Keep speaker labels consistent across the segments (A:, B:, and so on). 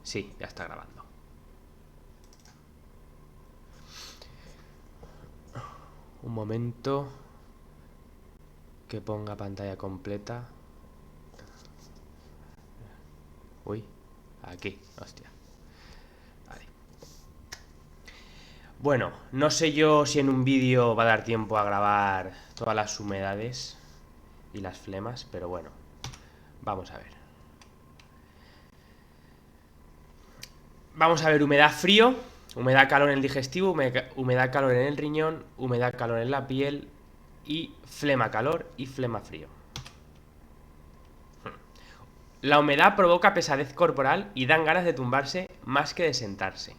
A: Sí, ya está grabando. Un momento. Que ponga pantalla completa. Uy, aquí, hostia. Vale. Bueno, no sé yo si en un vídeo va a dar tiempo a grabar todas las humedades y las flemas, pero bueno, vamos a ver. Vamos a ver humedad frío, humedad calor en el digestivo, humedad calor en el riñón, humedad calor en la piel y flema calor y flema frío. La humedad provoca pesadez corporal y dan ganas de tumbarse más que de sentarse.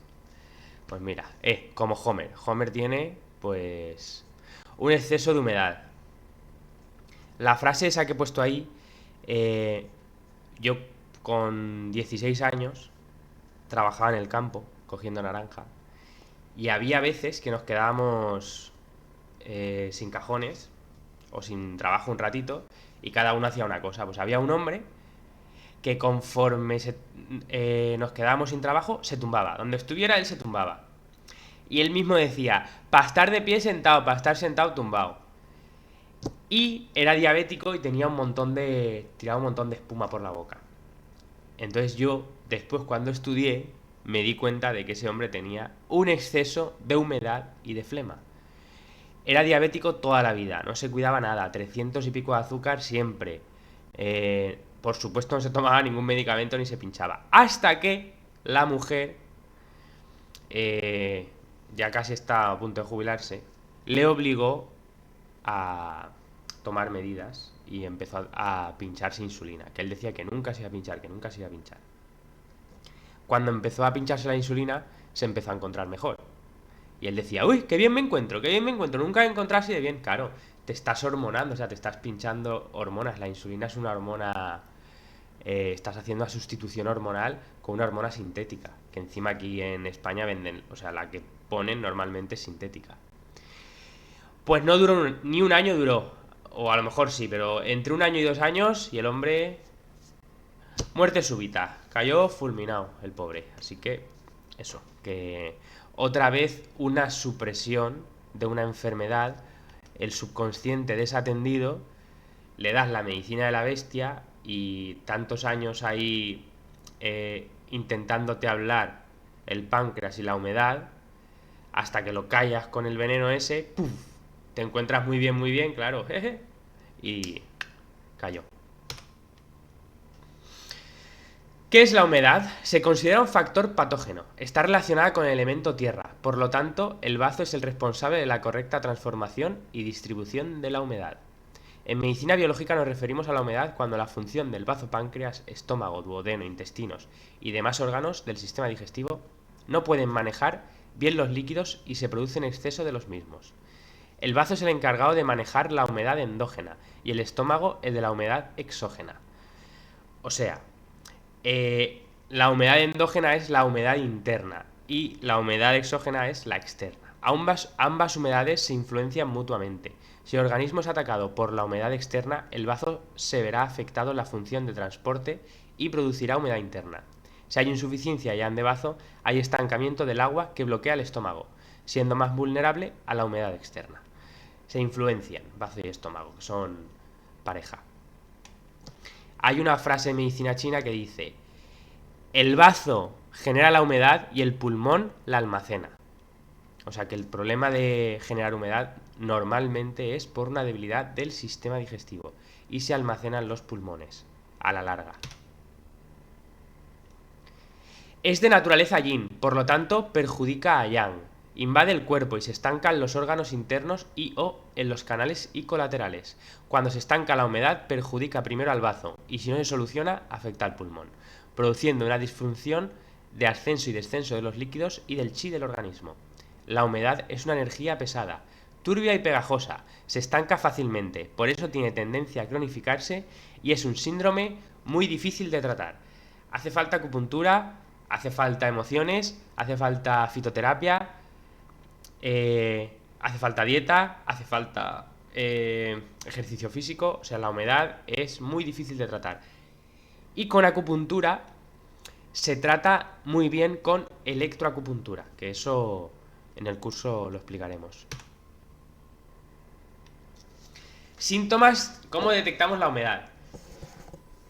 A: Pues mira, como Homer. Homer tiene, pues, un exceso de humedad. La frase esa que he puesto ahí, eh, yo con 16 años trabajaba en el campo cogiendo naranja y había veces que nos quedábamos sin cajones o sin trabajo un ratito y cada uno hacía una cosa. Pues había un hombre que conforme nos quedábamos sin trabajo, se tumbaba. Donde estuviera, él se tumbaba. Y él mismo decía, para estar de pie sentado, para estar sentado tumbado. Y era diabético y tenía un montón de... tiraba un montón de espuma por la boca. Entonces yo, después cuando estudié, me di cuenta de que ese hombre tenía un exceso de humedad y de flema. Era diabético toda la vida, no se cuidaba nada, 300 y pico de azúcar siempre. Por supuesto no se tomaba ningún medicamento ni se pinchaba. Hasta que la mujer, ya casi está a punto de jubilarse, le obligó a tomar medidas y empezó a pincharse insulina. Que él decía que nunca se iba a pinchar, que nunca se iba a pinchar. Cuando empezó a pincharse la insulina, se empezó a encontrar mejor. Y él decía, uy, qué bien me encuentro, qué bien me encuentro, nunca me encontrase de bien. Claro, te estás hormonando, o sea, te estás pinchando hormonas. La insulina es una hormona, estás haciendo una sustitución hormonal con una hormona sintética, que encima aquí en España venden, o sea, la que ponen normalmente es sintética. Pues no duró ni un año duró, o a lo mejor sí, pero entre un año y 2 años y el hombre, muerte súbita, cayó fulminado el pobre. Así que, eso, que otra vez una supresión de una enfermedad, el subconsciente desatendido, le das la medicina de la bestia y tantos años ahí intentándote hablar el páncreas y la humedad, hasta que lo callas con el veneno ese, ¡puf! Te encuentras muy bien, claro, jeje, y cayó. ¿Qué es la humedad? Se considera un factor patógeno. Está relacionada con el elemento tierra. Por lo tanto, el bazo es el responsable de la correcta transformación y distribución de la humedad. En medicina biológica nos referimos a la humedad cuando la función del bazo páncreas, estómago, duodeno, intestinos y demás órganos del sistema digestivo no pueden manejar bien los líquidos y se produce un exceso de los mismos. El bazo es el encargado de manejar la humedad endógena y el estómago el de la humedad exógena. O sea, la humedad endógena es la humedad interna y la humedad exógena es la externa. Ambas humedades se influencian mutuamente. Si el organismo es atacado por la humedad externa, el bazo se verá afectado en la función de transporte y producirá humedad interna. Si hay insuficiencia ya de bazo, hay estancamiento del agua que bloquea el estómago, siendo más vulnerable a la humedad externa. Se influencian bazo y estómago, que son pareja. Hay una frase en medicina china que dice: el bazo genera la humedad y el pulmón la almacena. O sea que el problema de generar humedad normalmente es por una debilidad del sistema digestivo y se almacenan los pulmones a la larga. Es de naturaleza yin, por lo tanto perjudica a yang. Invade el cuerpo y se estanca en los órganos internos y o en los canales y colaterales. Cuando se estanca la humedad perjudica primero al bazo y si no se soluciona afecta al pulmón, produciendo una disfunción de ascenso y descenso de los líquidos y del chi del organismo. La humedad es una energía pesada, turbia y pegajosa, se estanca fácilmente, por eso tiene tendencia a cronificarse y es un síndrome muy difícil de tratar. Hace falta acupuntura, hace falta emociones, hace falta fitoterapia, hace falta dieta, hace falta ejercicio físico. O sea, la humedad es muy difícil de tratar. Y con acupuntura Se trata muy bien con electroacupuntura, que eso en el curso lo explicaremos. Síntomas, ¿cómo detectamos la humedad?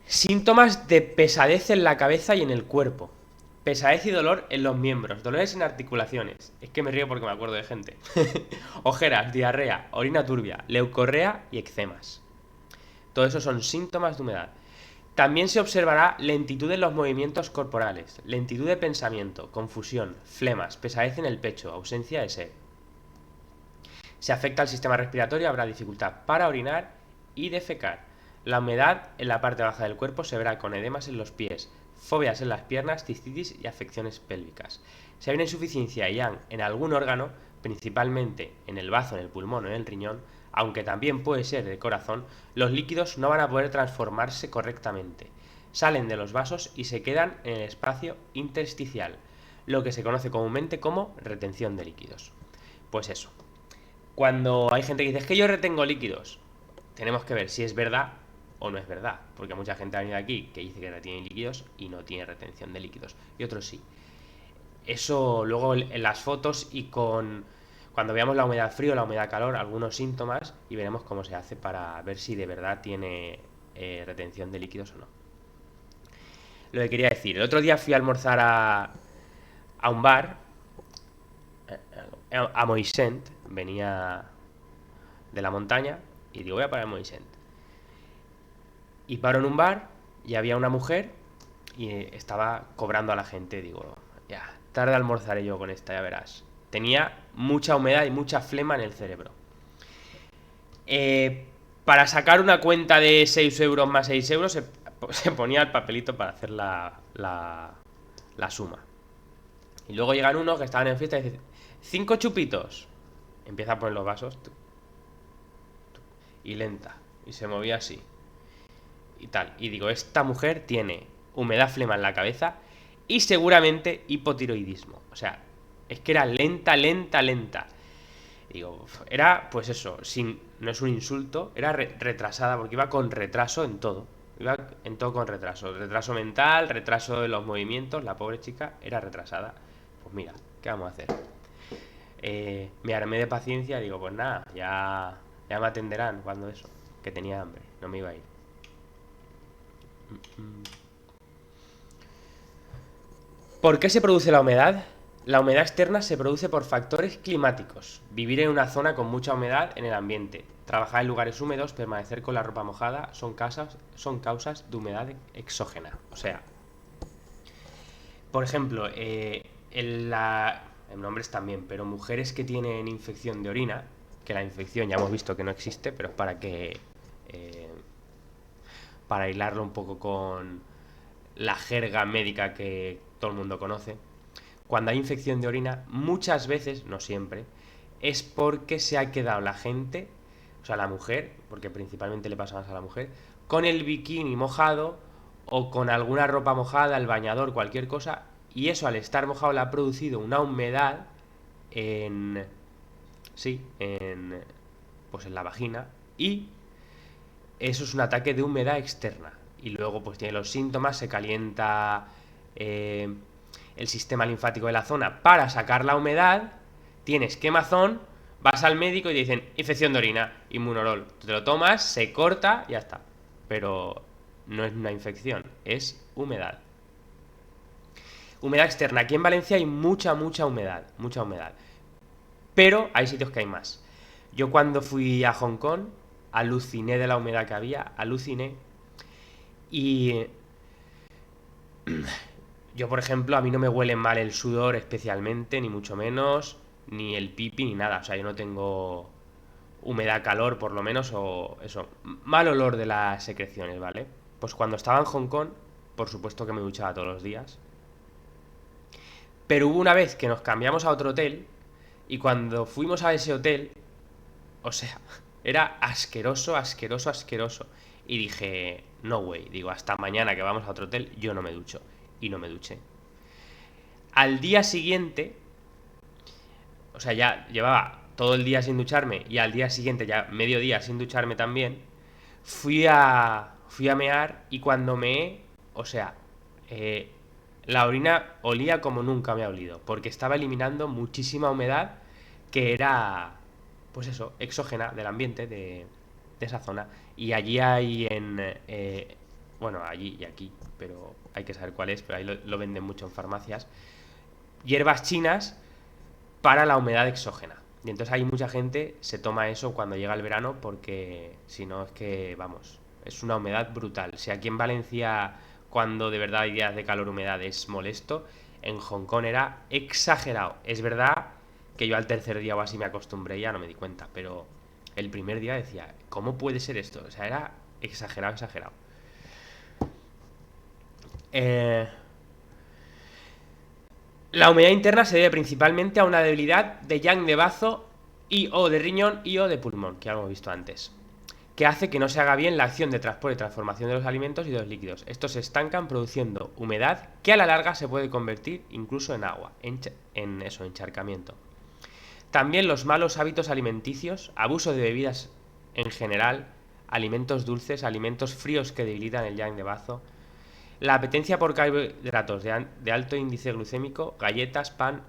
A: Síntomas de pesadez en la cabeza y en el cuerpo. Pesadez y dolor en los miembros, dolores en articulaciones. Es que me río porque me acuerdo de gente. Ojeras, diarrea, orina turbia, leucorrea y eczemas. Todo eso son síntomas de humedad. También se observará lentitud en los movimientos corporales, lentitud de pensamiento, confusión, flemas, pesadez en el pecho, ausencia de sed. Si afecta al sistema respiratorio, habrá dificultad para orinar y defecar. La humedad en la parte baja del cuerpo se verá con edemas en los pies, fobias en las piernas, cistitis y afecciones pélvicas. Si hay una insuficiencia yang en algún órgano, principalmente en el bazo, en el pulmón o en el riñón, aunque también puede ser del corazón, los líquidos no van a poder transformarse correctamente. Salen de los vasos y se quedan en el espacio intersticial, lo que se conoce comúnmente como retención de líquidos. Pues eso. Cuando hay gente que dice, es que yo retengo líquidos, tenemos que ver si es verdad o no es verdad. Porque mucha gente ha venido aquí que dice que retiene líquidos y no tiene retención de líquidos. Y otros sí. Eso luego en las fotos y cuando veamos la humedad frío, la humedad calor, algunos síntomas y veremos cómo se hace para ver si de verdad tiene retención de líquidos o no. Lo que quería decir, el otro día fui a almorzar a un bar, a Moixent, venía de la montaña y digo, voy a parar en Moixent. Y paro en un bar y había una mujer y estaba cobrando a la gente. Digo, ya, tarde almorzaré yo con esta, ya verás. Tenía mucha humedad y mucha flema en el cerebro. Para sacar una cuenta de 6 euros más 6 euros se ponía el papelito para hacer la suma. Y luego llegan unos que estaban en fiesta y dicen, 5 chupitos. Empieza a poner los vasos. Y lenta. Y se movía así. Y tal. Y digo, esta mujer tiene humedad, flema en la cabeza y seguramente hipotiroidismo. O sea, es que era lenta, lenta, lenta. Y digo, era, pues eso, no es un insulto, era retrasada, porque iba con retraso en todo. Iba en todo con retraso. Retraso mental, retraso de los movimientos. La pobre chica era retrasada. Pues mira, ¿qué vamos a hacer? Me armé de paciencia y digo, pues nada, ya me atenderán cuando eso, que tenía hambre, no me iba a ir. ¿Por qué se produce la humedad? La humedad externa se produce por factores climáticos. Vivir en una zona con mucha humedad en el ambiente, trabajar en lugares húmedos, permanecer con la ropa mojada, son causas de humedad exógena. O sea, por ejemplo, en hombres también, pero mujeres que tienen infección de orina, que la infección ya hemos visto que no existe, pero es para hilarlo un poco con la jerga médica que todo el mundo conoce. Cuando hay infección de orina, muchas veces, no siempre, es porque se ha quedado la gente, o sea, la mujer, porque principalmente le pasa más a la mujer, con el bikini mojado o con alguna ropa mojada, el bañador, cualquier cosa, y eso al estar mojado le ha producido una humedad en... sí, pues en la vagina, y eso es un ataque de humedad externa. Y luego pues tiene los síntomas, se calienta el sistema linfático de la zona para sacar la humedad, tienes quemazón, vas al médico y te dicen infección de orina, inmunorol. Tú te lo tomas, se corta y ya está. Pero no es una infección, es humedad. Humedad externa. Aquí en Valencia hay mucha humedad, mucha humedad. Pero hay sitios que hay más. Yo cuando fui a Hong Kong aluciné de la humedad que había, aluciné. Y yo, por ejemplo, a mí no me huele mal el sudor especialmente, ni mucho menos, ni el pipi, ni nada. O sea, yo no tengo humedad, calor, por lo menos, o eso, mal olor de las secreciones, ¿vale? Pues cuando estaba en Hong Kong, por supuesto que me duchaba todos los días. Pero hubo una vez que nos cambiamos a otro hotel, y cuando fuimos a ese hotel, o sea, era asqueroso, asqueroso, asqueroso. Y dije, no way, digo, hasta mañana que vamos a otro hotel, yo no me ducho. Y no me duché. Al día siguiente, o sea, ya llevaba todo el día sin ducharme y al día siguiente ya medio día sin ducharme también, fui a mear y cuando meé, o sea, La orina olía como nunca me ha olido, porque estaba eliminando muchísima humedad que era, pues eso, exógena del ambiente de esa zona. Y allí hay bueno, allí y aquí, pero hay que saber cuál es, pero ahí lo venden mucho en farmacias, hierbas chinas para la humedad exógena. Y entonces hay mucha gente se toma eso cuando llega el verano porque si no es que, vamos, es una humedad brutal. Si aquí en Valencia, cuando de verdad hay días de calor, humedad es molesto, en Hong Kong era exagerado. Es verdad que yo al tercer día o así me acostumbré y ya no me di cuenta, pero el primer día decía, ¿cómo puede ser esto? O sea, era exagerado, exagerado. Eh, La humedad interna se debe principalmente a una debilidad de yang de bazo y o de riñón y o de pulmón, que ya lo hemos visto antes, que hace que no se haga bien la acción de transporte y transformación de los alimentos y de los líquidos. Estos se estancan produciendo humedad que a la larga se puede convertir incluso en agua, en eso, encharcamiento. También los malos hábitos alimenticios, abuso de bebidas en general, alimentos dulces, alimentos fríos que debilitan el yang de bazo, la apetencia por carbohidratos de alto índice glucémico, galletas, pan,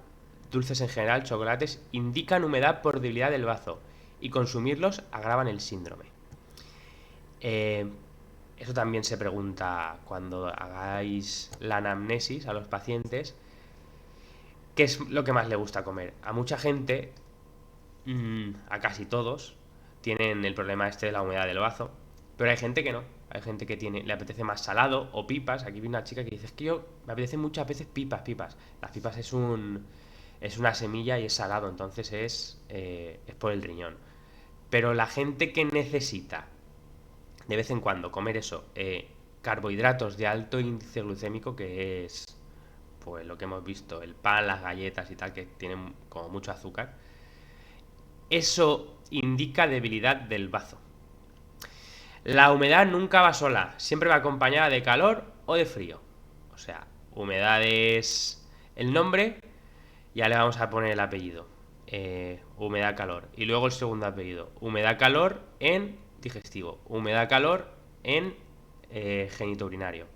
A: dulces en general, chocolates, indican humedad por debilidad del bazo y consumirlos agravan el síndrome. Eh, Eso también se pregunta cuando hagáis la anamnesis a los pacientes, ¿qué es lo que más le gusta comer? A mucha gente, a casi todos, tienen el problema este de la humedad del bazo, pero hay gente que no. Hay gente que le apetece más salado o pipas. Aquí vi una chica que dice, es que yo me apetece muchas veces pipas. Las pipas es una semilla y es salado, entonces es por el riñón. Pero la gente que necesita de vez en cuando comer eso, carbohidratos de alto índice glucémico, que es pues lo que hemos visto, el pan, las galletas y tal, que tienen como mucho azúcar, eso indica debilidad del bazo. La humedad nunca va sola, siempre va acompañada de calor o de frío. O sea, humedad es el nombre, ya le vamos a poner el apellido. Humedad-calor. Y luego el segundo apellido. Humedad-calor en digestivo. Humedad-calor en genitourinario.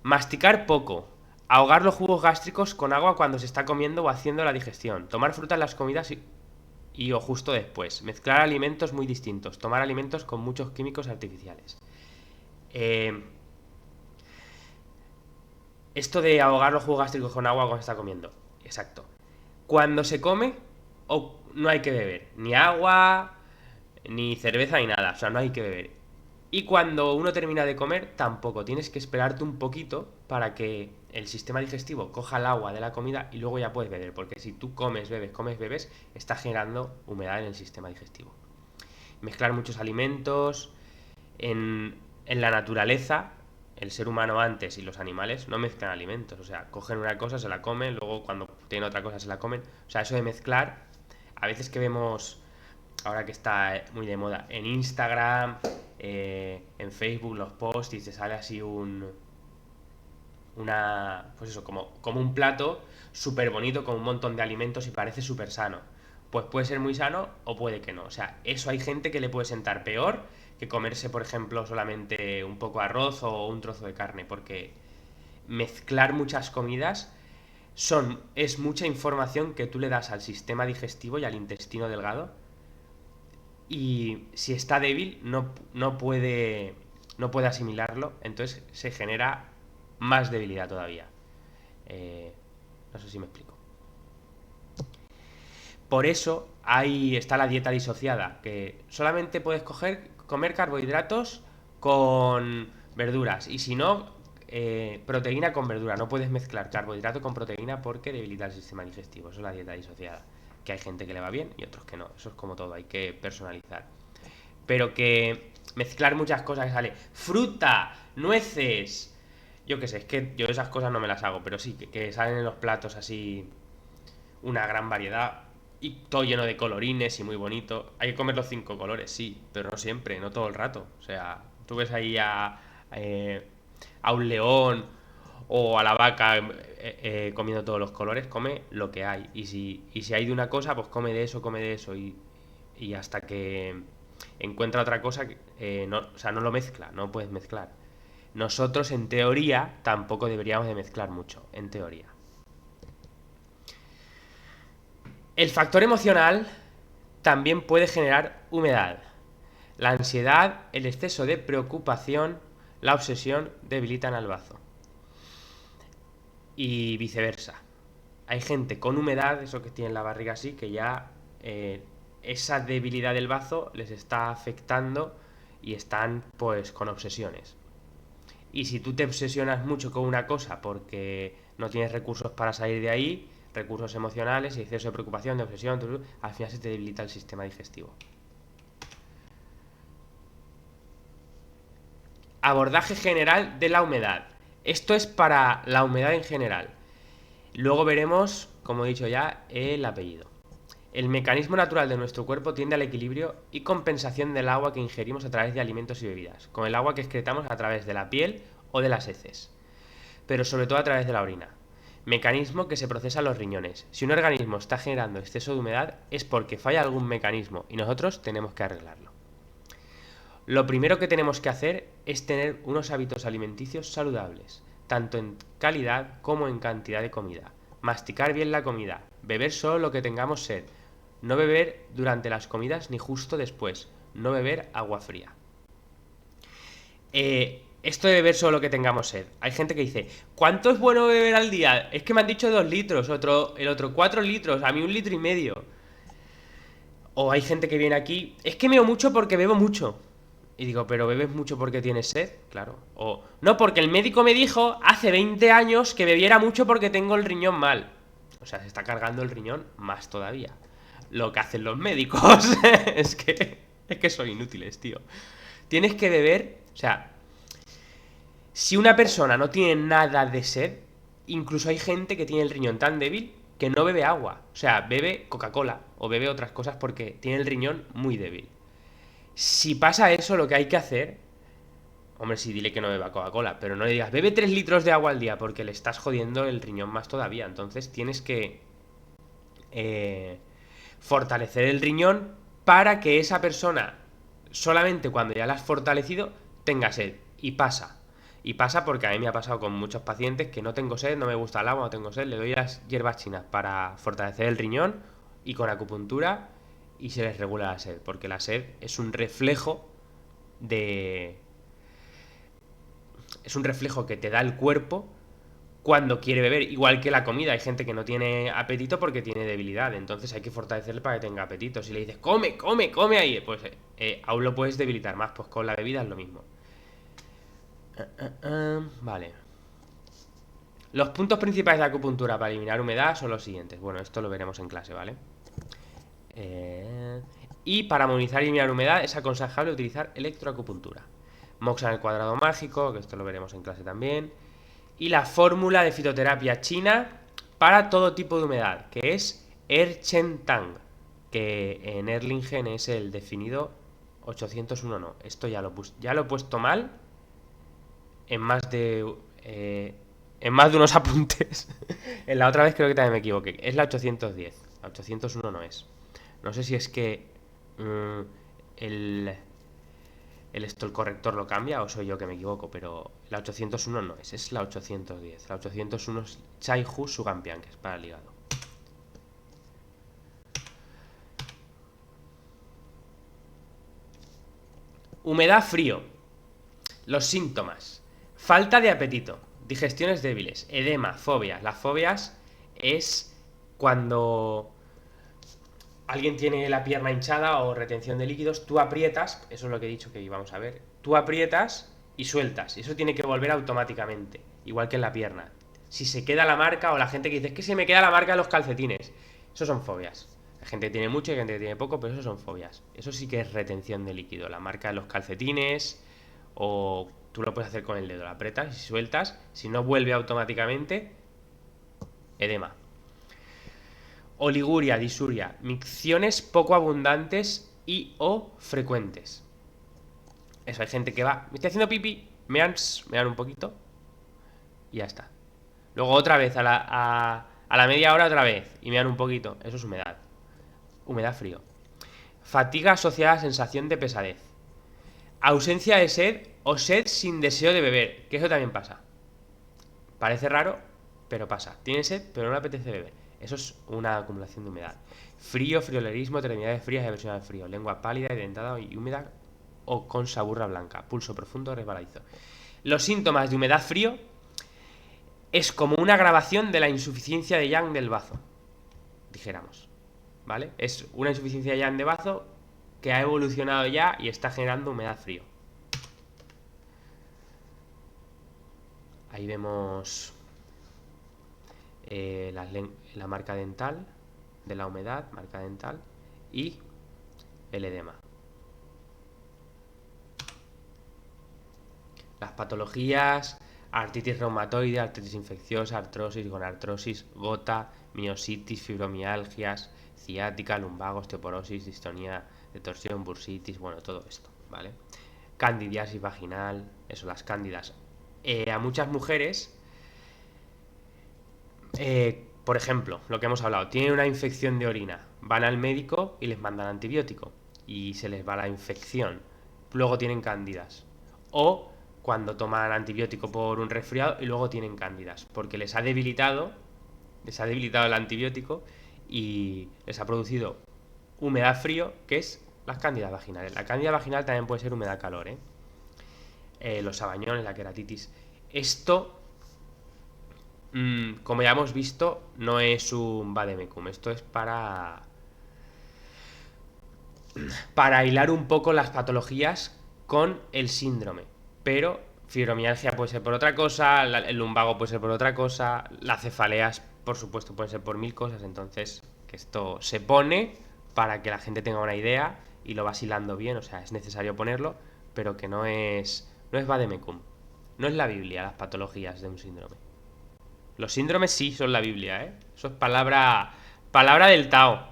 A: Masticar poco. Ahogar los jugos gástricos con agua cuando se está comiendo o haciendo la digestión. Tomar fruta en las comidas y o justo después. Mezclar alimentos muy distintos. Tomar alimentos con muchos químicos artificiales. Eh, Esto de ahogar los jugos gástricos con agua cuando se está comiendo. Exacto. Cuando se come, no hay que beber. Ni agua, ni cerveza, ni nada. O sea, no hay que beber. Y cuando uno termina de comer, tampoco. Tienes que esperarte un poquito para que el sistema digestivo coja el agua de la comida y luego ya puedes beber. Porque si tú comes, bebes, está generando humedad en el sistema digestivo. Mezclar muchos alimentos. En la naturaleza, el ser humano antes y los animales no mezclan alimentos. O sea, cogen una cosa, se la comen, luego cuando tienen otra cosa se la comen. O sea, eso de mezclar, a veces que vemos, ahora que está muy de moda, en Instagram, en Facebook, los posts y te sale así pues eso, como un plato súper bonito con un montón de alimentos y parece súper sano. Pues puede ser muy sano o puede que no. O sea, eso hay gente que le puede sentar peor que comerse, por ejemplo, solamente un poco de arroz o un trozo de carne, porque mezclar muchas comidas es mucha información que tú le das al sistema digestivo y al intestino delgado, y si está débil no puede asimilarlo, entonces se genera más debilidad todavía. No sé si me explico. Por eso ahí está la dieta disociada, que solamente puedes comer carbohidratos con verduras, y si no, proteína con verdura. No puedes mezclar carbohidrato con proteína porque debilita el sistema digestivo. Eso es la dieta disociada, que hay gente que le va bien y otros que no. Eso es como todo, hay que personalizar. Pero que mezclar muchas cosas, que sale fruta, nueces, yo qué sé, es que yo esas cosas no me las hago, pero sí, que salen en los platos así una gran variedad y todo lleno de colorines y muy bonito. Hay que comer los cinco colores, sí, pero no siempre, no todo el rato. O sea, tú ves ahí a un león o a la vaca comiendo todos los colores, come lo que hay. Y si hay de una cosa, pues come de eso, come de eso. Y hasta que encuentra otra cosa, no, o sea, no lo mezcla, no puedes mezclar. Nosotros, en teoría, tampoco deberíamos de mezclar mucho, en teoría. El factor emocional también puede generar humedad. La ansiedad, el exceso de preocupación, la obsesión debilitan al bazo. Y viceversa. Hay gente con humedad, eso que tiene la barriga así, que ya esa debilidad del bazo les está afectando y están pues con obsesiones. Y si tú te obsesionas mucho con una cosa porque no tienes recursos para salir de ahí, recursos emocionales, exceso de preocupación, de obsesión, al final se te debilita el sistema digestivo. Abordaje general de la humedad. Esto es para la humedad en general. Luego veremos, como he dicho ya, el apellido. El mecanismo natural de nuestro cuerpo tiende al equilibrio y compensación del agua que ingerimos a través de alimentos y bebidas, con el agua que excretamos a través de la piel o de las heces, pero sobre todo a través de la orina. Mecanismo que se procesa en los riñones. Si un organismo está generando exceso de humedad es porque falla algún mecanismo y nosotros tenemos que arreglarlo. Lo primero que tenemos que hacer es tener unos hábitos alimenticios saludables, tanto en calidad como en cantidad de comida. Masticar bien la comida, beber solo lo que tengamos sed, no beber durante las comidas ni justo después, no beber agua fría. Esto de beber solo lo que tengamos sed. Hay gente que dice, ¿cuánto es bueno beber al día? Es que me han dicho 2 litros, el otro 4 litros, a mí 1,5 litros. O hay gente que viene aquí, es que meo mucho porque bebo mucho. Y digo, ¿pero bebes mucho porque tienes sed? Claro. O, no, porque el médico me dijo hace 20 años que bebiera mucho porque tengo el riñón mal. O sea, se está cargando el riñón más todavía. Lo que hacen los médicos. es que son inútiles, tío. Tienes que beber, o sea, si una persona no tiene nada de sed, incluso hay gente que tiene el riñón tan débil que no bebe agua. O sea, bebe Coca-Cola o bebe otras cosas porque tiene el riñón muy débil. Si pasa eso, lo que hay que hacer... Hombre, sí, dile que no beba Coca-Cola, pero no le digas, bebe 3 litros de agua al día, porque le estás jodiendo el riñón más todavía. Entonces tienes que fortalecer el riñón para que esa persona, solamente cuando ya la has fortalecido, tenga sed. Y pasa. Y pasa porque a mí me ha pasado con muchos pacientes que no tengo sed, no me gusta el agua, no tengo sed, le doy las hierbas chinas para fortalecer el riñón y con acupuntura y se les regula la sed, porque la sed es un reflejo de... Es un reflejo que te da el cuerpo cuando quiere beber, igual que la comida. Hay gente que no tiene apetito porque tiene debilidad, entonces hay que fortalecerle para que tenga apetito. Si le dices, come, come, come ahí, pues aún lo puedes debilitar más, pues con la bebida es lo mismo. Vale. Los puntos principales de acupuntura para eliminar humedad son los siguientes. Bueno, esto lo veremos en clase, ¿vale? Y para monitorizar y eliminar humedad es aconsejable utilizar electroacupuntura. Moxa en el cuadrado mágico, que esto lo veremos en clase también. Y la fórmula de fitoterapia china para todo tipo de humedad, que es Erchen Tang, que en Erlingen es el definido 801 no. Esto ya lo he puesto mal en más de unos apuntes. En la otra vez creo que también me equivoqué. Es la 810. La 801 no es. No sé si es que el corrector lo cambia o soy yo que me equivoco, pero la 801 no es la 810. La 801 es Chaihu Sugampian, que es para el hígado. Humedad, frío. Los síntomas: falta de apetito, digestiones débiles, edema, fobias. Las fobias es cuando alguien tiene la pierna hinchada o retención de líquidos, tú aprietas, eso es lo que he dicho que íbamos a ver, tú aprietas y sueltas, y eso tiene que volver automáticamente, igual que en la pierna. Si se queda la marca, o la gente que dice, es que se me queda la marca de los calcetines, eso son fobias. Hay gente que tiene mucho y gente que tiene poco, pero eso son fobias. Eso sí que es retención de líquido, la marca de los calcetines, o tú lo puedes hacer con el dedo, lo aprietas y sueltas, si no vuelve automáticamente, edema. Oliguria, disuria, micciones poco abundantes y o frecuentes. Eso, hay gente que va, me estoy haciendo pipí, mean un poquito y ya está. Luego otra vez, a la media hora otra vez y mean un poquito. Eso es humedad. Humedad, frío. Fatiga asociada a sensación de pesadez. Ausencia de sed o sed sin deseo de beber, que eso también pasa. Parece raro, pero pasa. Tiene sed, pero no le apetece beber. Eso es una acumulación de humedad. Frío, friolerismo, terminales frías y aversión al frío. Lengua pálida, dentada y húmeda o con saburra blanca. Pulso profundo, resbaladizo. Los síntomas de humedad frío es como una grabación de la insuficiencia de Yang del bazo, dijéramos. ¿Vale? Es una insuficiencia de Yang de bazo que ha evolucionado ya y está generando humedad frío. Ahí vemos la marca dental de la humedad, marca dental y el edema. Las patologías: artritis reumatoide, artritis infecciosa, artrosis, gonartrosis, gota, miositis, fibromialgias, ciática, lumbago, osteoporosis, distonía de torsión, bursitis, bueno, todo esto, ¿vale? Candidiasis vaginal, eso, las cándidas. A muchas mujeres, por ejemplo, lo que hemos hablado, tienen una infección de orina, van al médico y les mandan antibiótico y se les va la infección, luego tienen cándidas. O cuando toman antibiótico por un resfriado y luego tienen cándidas, porque les ha debilitado el antibiótico y les ha producido humedad frío, que es las cándidas vaginales. La cándida vaginal también puede ser humedad calor, los sabañones, la queratitis. Esto, como ya hemos visto, no es un vademecum. Esto es para hilar un poco las patologías con el síndrome. Pero fibromialgia puede ser por otra cosa, el lumbago puede ser por otra cosa, las cefaleas, por supuesto, pueden ser por mil cosas. Entonces, que esto se pone para que la gente tenga una idea y lo vas hilando bien. O sea, es necesario ponerlo, pero que no es vademecum. No es la Biblia, las patologías de un síndrome. Los síndromes sí son la Biblia, ¿eh? Eso es palabra del Tao.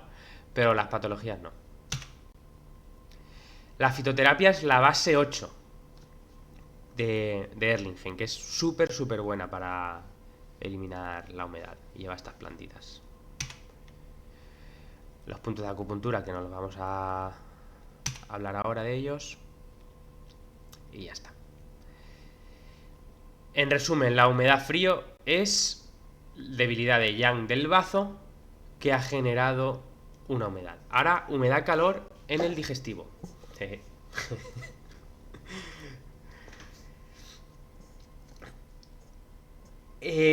A: Pero las patologías no. La fitoterapia es la base 8 de Erlingen, que es súper, súper buena para eliminar la humedad. Y lleva estas plantitas. Los puntos de acupuntura, que no los vamos a hablar ahora de ellos. Y ya está. En resumen, la humedad frío es debilidad de Yang del bazo que ha generado una humedad. Ahora, humedad calor en el digestivo.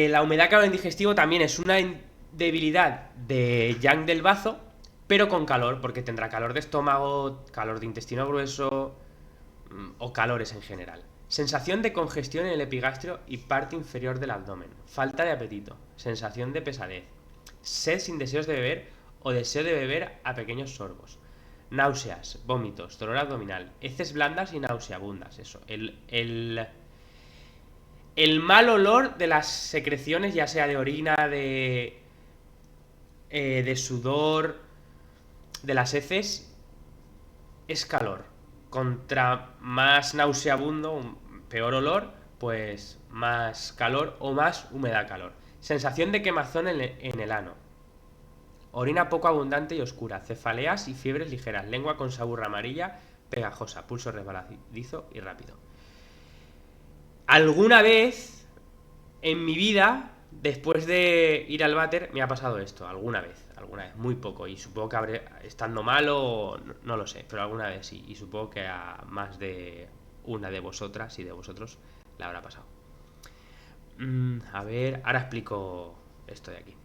A: La humedad calor en el digestivo también es una debilidad de Yang del bazo, pero con calor, porque tendrá calor de estómago, calor de intestino grueso o calores en general. Sensación de congestión en el epigastrio y parte inferior del abdomen. Falta de apetito. Sensación de pesadez. Sed sin deseos de beber o deseo de beber a pequeños sorbos. Náuseas, vómitos, dolor abdominal, heces blandas y nauseabundas. Eso. El mal olor de las secreciones, ya sea de orina, de sudor, de las heces, es calor. Contra más nauseabundo, peor olor, pues más calor o más humedad calor. Sensación de quemazón en el ano. Orina poco abundante y oscura. Cefaleas y fiebres ligeras. Lengua con saburra amarilla, pegajosa. Pulso resbaladizo y rápido. Alguna vez en mi vida, después de ir al váter, me ha pasado esto. Alguna vez, muy poco. Y supongo que habré, estando malo, no lo sé, pero alguna vez sí. Y supongo que a más de una de vosotras y de vosotros le habrá pasado. A ver, ahora explico esto de aquí.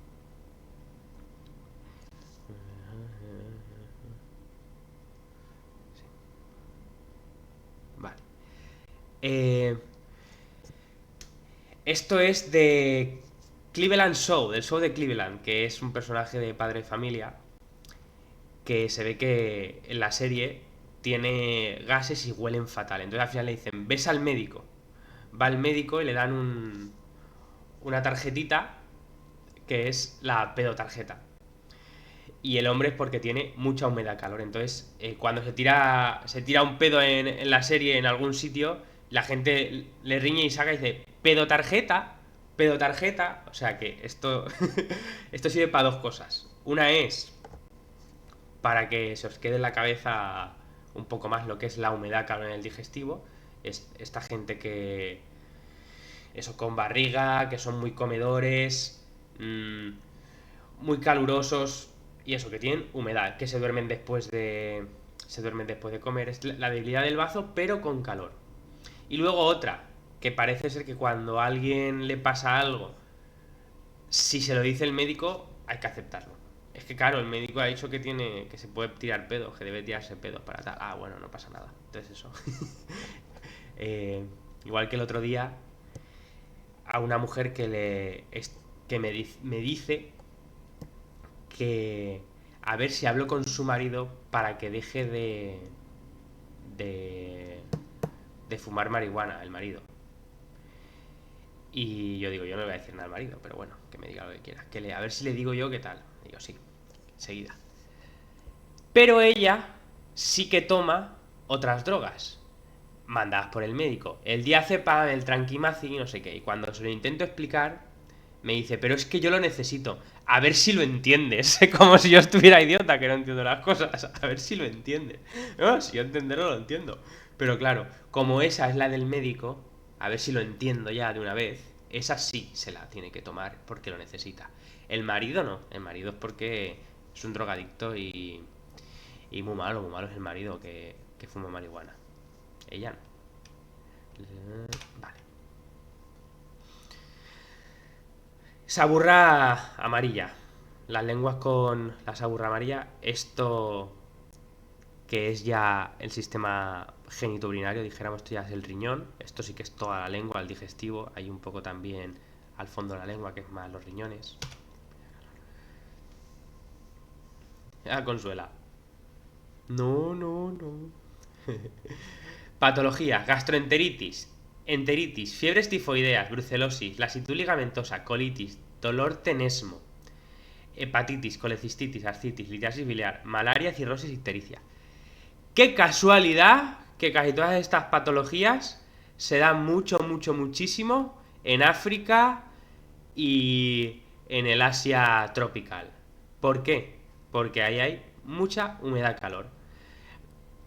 A: Sí. Vale. Esto es de Cleveland Show, del show de Cleveland, que es un personaje de Padre de Familia, que se ve que en la serie tiene gases y huelen fatal. Entonces al final le dicen, ves al médico. Va al médico y le dan una tarjetita que es la pedotarjeta. Y el hombre es porque tiene mucha humedad, calor. Entonces, cuando se tira un pedo en la serie, en algún sitio, la gente le riñe y saca y dice, pedotarjeta. O sea que esto, esto sirve para dos cosas. Una es para que se os quede en la cabeza un poco más lo que es la humedad que habla en el digestivo. Es esta gente que, eso, con barriga, que son muy comedores, muy calurosos y eso, que tienen humedad, que se duermen después de comer. Es la debilidad del bazo, pero con calor. Y luego otra, que parece ser que cuando a alguien le pasa algo, si se lo dice el médico, hay que aceptarlo. Es que claro, el médico ha dicho que se puede tirar pedos, que debe tirarse pedos para tal. Ah, bueno, no pasa nada. Entonces eso. Eh, igual que el otro día, a una mujer que me dice que a ver si hablo con su marido para que deje de, de fumar marihuana, el marido. Y yo digo, yo no le voy a decir nada al marido, pero bueno, que me diga lo que quiera. A ver si le digo yo qué tal. Digo, sí, enseguida. Pero ella sí que toma otras drogas mandadas por el médico. El diazepam, el tranquimacin y no sé qué. Y cuando se lo intento explicar, me dice, pero es que yo lo necesito. A ver si lo entiendes. Como si yo estuviera idiota que no entiendo las cosas. A ver si lo entiendes. No, si yo entenderlo lo entiendo. Pero claro, como esa es la del médico, a ver si lo entiendo ya de una vez. Esa sí se la tiene que tomar porque lo necesita. El marido no. El marido es porque es un drogadicto y muy malo es el marido que fuma marihuana. Ella no. Vale. Saburra amarilla. Las lenguas con la saburra amarilla. Esto que es ya el sistema genitourinario, dijéramos, esto ya es el riñón. Esto sí que es toda la lengua, el digestivo. Hay un poco también al fondo de la lengua, que es más los riñones. Ah, Consuela. No, no, no. Patología: gastroenteritis, enteritis, fiebres tifoideas, brucelosis, lasitud ligamentosa, colitis, dolor tenesmo, hepatitis, colecistitis, ascitis, litiasis biliar, malaria, cirrosis, ictericia. Qué casualidad que casi todas estas patologías se dan mucho, mucho, muchísimo en África y en el Asia tropical. ¿Por qué? Porque ahí hay mucha humedad-calor.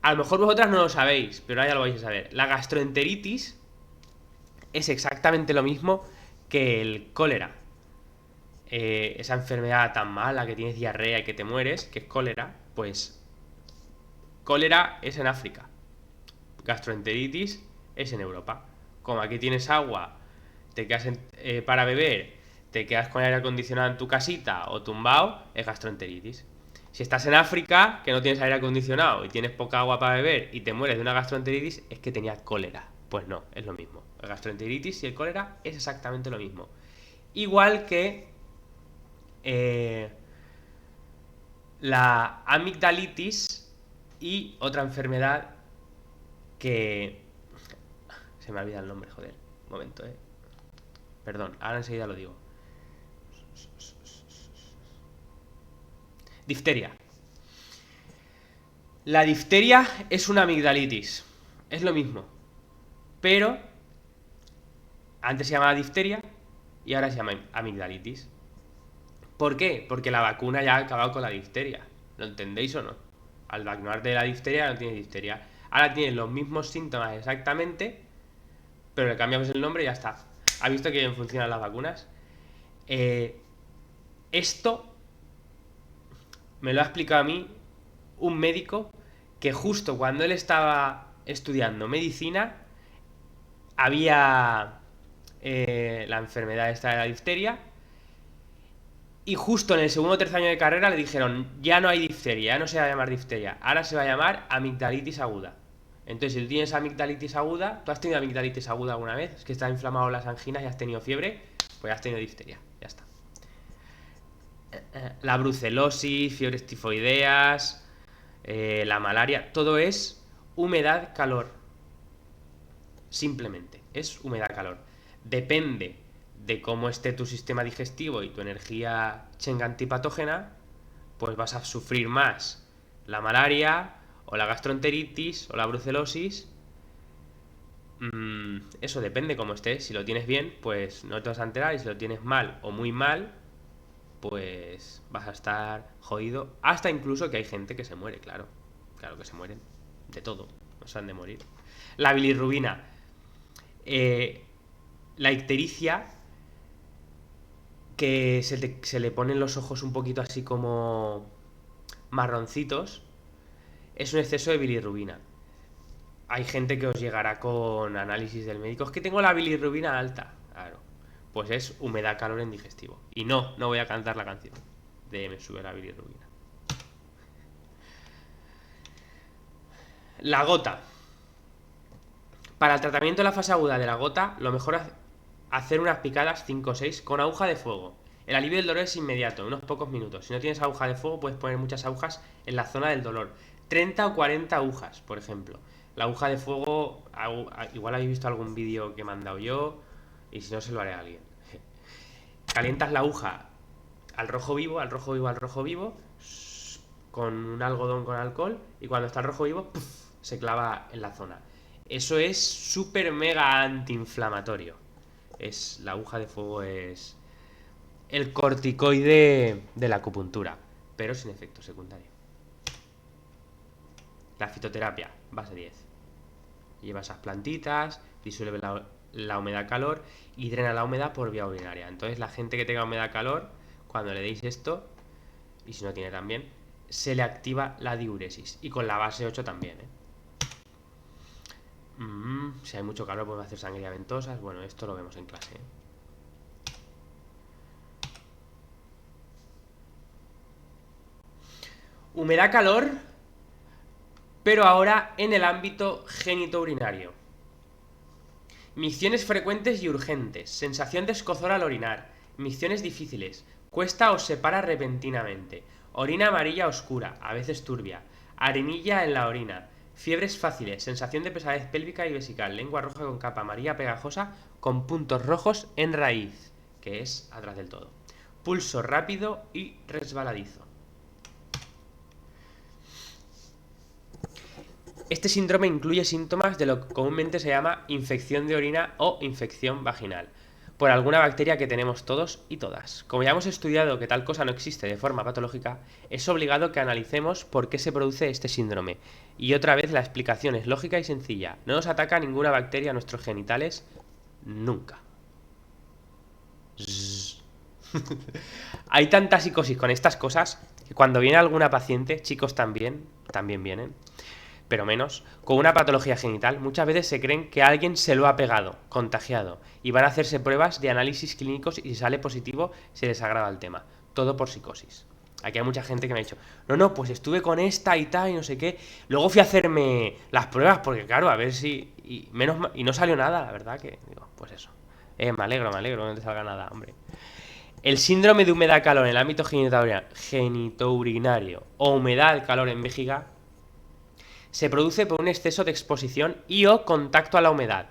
A: A lo mejor vosotras no lo sabéis, pero ahora ya lo vais a saber. La gastroenteritis es exactamente lo mismo que el cólera. Esa enfermedad tan mala que tienes diarrea y que te mueres, que es cólera, pues cólera es en África. Gastroenteritis es en Europa. Como aquí tienes agua, te quedas para beber, te quedas con aire acondicionado en tu casita o tumbado, es gastroenteritis. Si estás en África, que no tienes aire acondicionado y tienes poca agua para beber y te mueres de una gastroenteritis, es que tenías cólera. Pues no, es lo mismo. La gastroenteritis y el cólera es exactamente lo mismo. Igual que la amigdalitis y otra enfermedad que... Se me olvida el nombre, joder. Un momento, Perdón, ahora enseguida lo digo. Difteria. La difteria es una amigdalitis. Es lo mismo. Pero antes se llamaba difteria y ahora se llama amigdalitis. ¿Por qué? Porque la vacuna ya ha acabado con la difteria. ¿Lo entendéis o no? Al vacunarte de la difteria no tienes difteria. Ahora tienes los mismos síntomas exactamente, pero le cambiamos el nombre y ya está. ¿Ha visto que bien funcionan las vacunas? Esto me lo ha explicado a mí un médico que justo cuando él estaba estudiando medicina había la enfermedad esta de la difteria y justo en el segundo o tercer año de carrera le dijeron ya no hay difteria, ya no se va a llamar difteria, ahora se va a llamar amigdalitis aguda. Entonces, si tú tienes amigdalitis aguda, ¿tú has tenido amigdalitis aguda alguna vez? Es que está inflamado las anginas y has tenido fiebre, pues has tenido difteria, ya está. La brucelosis, fiebres tifoideas, la malaria, todo es humedad-calor. Simplemente, es humedad-calor. Depende de cómo esté tu sistema digestivo y tu energía chenga antipatógena, pues vas a sufrir más la malaria o la gastroenteritis o la brucelosis. Eso depende cómo estés. Si lo tienes bien, pues no te vas a enterar. Y si lo tienes mal o muy mal, pues vas a estar jodido. Hasta incluso que hay gente que se muere, claro. Claro que se mueren. de todo, no se han de morir. La bilirrubina, la ictericia, que se le ponen los ojos un poquito así como marroncitos, es un exceso de bilirrubina. Hay gente que os llegará con análisis del médico, es que tengo la bilirrubina alta. Claro, pues es humedad, calor en digestivo. Y no voy a cantar la canción de Me sube la bilirrubina. La gota. Para el tratamiento de la fase aguda de la gota, lo mejor es hacer unas picadas 5 o 6 con aguja de fuego. El alivio del dolor es inmediato, en unos pocos minutos. Si no tienes aguja de fuego, puedes poner muchas agujas en la zona del dolor. 30 o 40 agujas, por ejemplo. La aguja de fuego, igual habéis visto algún vídeo que he mandado yo, y si no, se lo haré a alguien. Calientas la aguja al rojo vivo, al rojo vivo, al rojo vivo, con un algodón con alcohol, y cuando está el rojo vivo, ¡puf!, se clava en la zona. Eso es súper mega antiinflamatorio. La aguja de fuego es el corticoide de la acupuntura, pero sin efecto secundario. La fitoterapia, base 10. Lleva esas plantitas, disuelve la humedad calor y drena la humedad por vía urinaria. Entonces la gente que tenga humedad calor, cuando le deis esto, y si no tiene también, se le activa la diuresis. Y con la base 8 también, si hay mucho calor podemos hacer sangría ventosas. Bueno, esto lo vemos en clase, Humedad calor, pero ahora en el ámbito genitourinario. Micciones frecuentes y urgentes, sensación de escozor al orinar, micciones difíciles, cuesta o separa repentinamente, orina amarilla oscura, a veces turbia, arenilla en la orina, fiebres fáciles, sensación de pesadez pélvica y vesical, lengua roja con capa amarilla pegajosa con puntos rojos en raíz, que es atrás del todo, pulso rápido y resbaladizo. Este síndrome incluye síntomas de lo que comúnmente se llama infección de orina o infección vaginal, por alguna bacteria que tenemos todos y todas. Como ya hemos estudiado que tal cosa no existe de forma patológica, es obligado que analicemos por qué se produce este síndrome. Y otra vez la explicación es lógica y sencilla. No nos ataca ninguna bacteria a nuestros genitales nunca. Hay tanta psicosis con estas cosas que cuando viene alguna paciente, chicos también vienen, pero menos, con una patología genital, muchas veces se creen que alguien se lo ha pegado, contagiado, y van a hacerse pruebas de análisis clínicos y si sale positivo se les agrava el tema. Todo por psicosis. Aquí hay mucha gente que me ha dicho, no, pues estuve con esta y tal y no sé qué, luego fui a hacerme las pruebas porque claro, a ver si... Y no salió nada, la verdad que... Digo, pues eso. Me alegro, no te salga nada, hombre. El síndrome de humedad-calor en el ámbito genitourinario o humedad-calor en vejiga se produce por un exceso de exposición y o contacto a la humedad.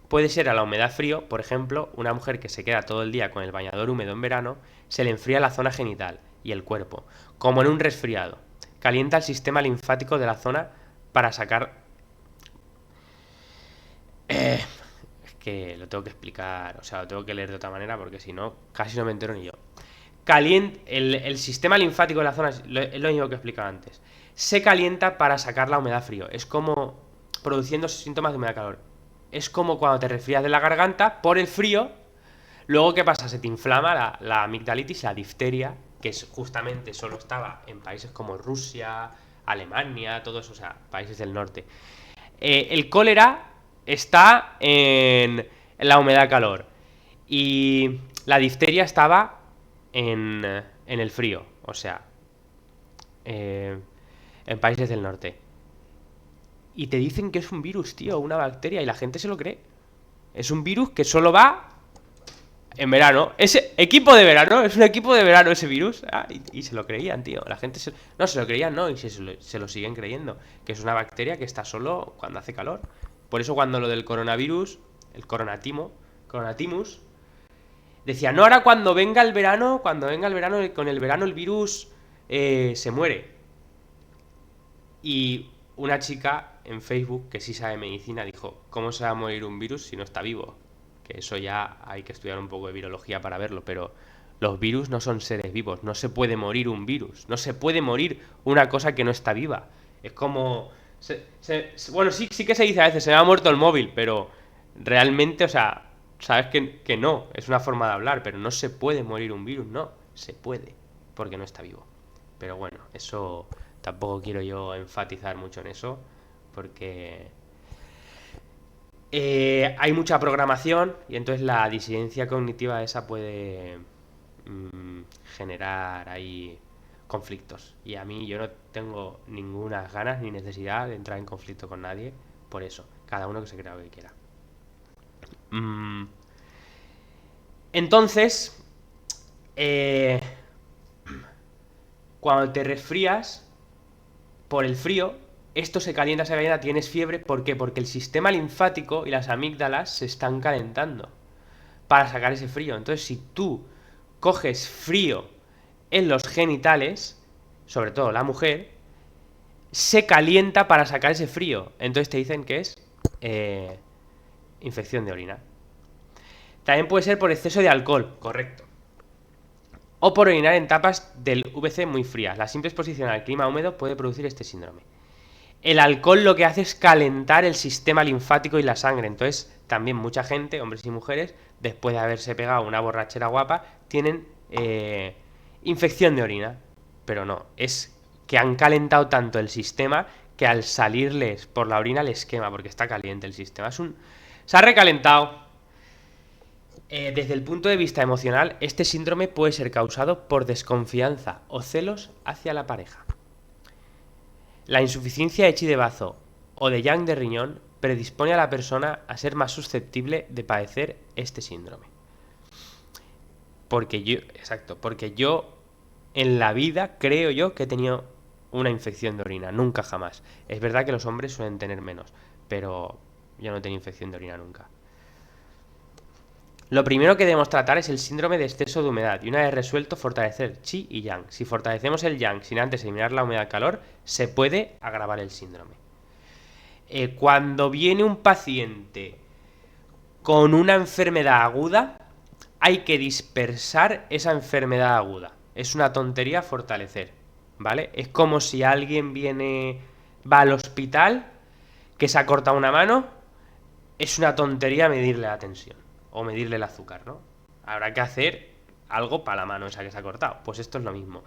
A: Puede ser a la humedad frío, por ejemplo, una mujer que se queda todo el día con el bañador húmedo en verano, se le enfría la zona genital y el cuerpo, como en un resfriado. Calienta el sistema linfático de la zona para sacar... Es que lo tengo que explicar, o sea, lo tengo que leer de otra manera porque si no, casi no me entero ni yo. El sistema linfático de la zona es lo mismo que explicaba antes. Se calienta para sacar la humedad frío. Es como produciendo síntomas de humedad calor. Es como cuando te resfrías de la garganta por el frío. Luego, ¿qué pasa? Se te inflama la amigdalitis, la difteria, que justamente solo estaba en países como Rusia, Alemania, todos, o sea, países del norte. El cólera está en la humedad calor. Y la difteria estaba en el frío, o sea, en países del norte. Y te dicen que es un virus, tío, una bacteria, y la gente se lo cree. Es un virus que solo va en verano. Ese equipo de verano, es un equipo de verano ese virus. Y se lo creían, tío. La gente no se lo creían, no, y se lo siguen creyendo. Que es una bacteria que está solo cuando hace calor. Por eso cuando lo del coronavirus, el coronatimus, decía, no, ahora cuando venga el verano, con el verano el virus se muere. Y una chica en Facebook, que sí sabe medicina, dijo, ¿cómo se va a morir un virus si no está vivo? Que eso ya hay que estudiar un poco de virología para verlo, pero los virus no son seres vivos, no se puede morir un virus, no se puede morir una cosa que no está viva. Es como Bueno, sí que se dice a veces, se me ha muerto el móvil, pero realmente, o sea, sabes que no, es una forma de hablar, pero no se puede morir un virus, no, se puede, porque no está vivo. Pero bueno, eso tampoco quiero yo enfatizar mucho en eso, porque hay mucha programación y entonces la disidencia cognitiva esa puede mm, generar ahí conflictos. Y a mí yo no tengo ninguna ganas ni necesidad de entrar en conflicto con nadie por eso. Cada uno que se crea lo que quiera. Mm, entonces, eh, cuando te resfrías por el frío, esto se calienta, tienes fiebre. ¿Por qué? Porque el sistema linfático y las amígdalas se están calentando para sacar ese frío. Entonces, si tú coges frío en los genitales, sobre todo la mujer, se calienta para sacar ese frío. Entonces te dicen que es eh, infección de orina. También puede ser por exceso de alcohol, correcto. O por orinar en tapas del VC muy frías. La simple exposición al clima húmedo puede producir este síndrome. El alcohol lo que hace es calentar el sistema linfático y la sangre. Entonces, también mucha gente, hombres y mujeres, después de haberse pegado una borrachera guapa, tienen infección de orina. Pero no, es que han calentado tanto el sistema que al salirles por la orina les quema porque está caliente el sistema. Se ha recalentado. Desde el punto de vista emocional, este síndrome puede ser causado por desconfianza o celos hacia la pareja. La insuficiencia de chi de bazo o de yang de riñón predispone a la persona a ser más susceptible de padecer este síndrome. Porque yo en la vida creo yo que he tenido una infección de orina, nunca jamás. Es verdad que los hombres suelen tener menos, pero yo no he tenido infección de orina nunca. Lo primero que debemos tratar es el síndrome de exceso de humedad y una vez resuelto fortalecer chi y yang. Si fortalecemos el yang sin antes eliminar la humedad-calor, se puede agravar el síndrome. Cuando viene un paciente con una enfermedad aguda, hay que dispersar esa enfermedad aguda. Es una tontería fortalecer, ¿vale? Es como si alguien va al hospital, que se ha cortado una mano, es una tontería medirle la tensión o medirle el azúcar, ¿no? Habrá que hacer algo para la mano esa que se ha cortado. Pues esto es lo mismo.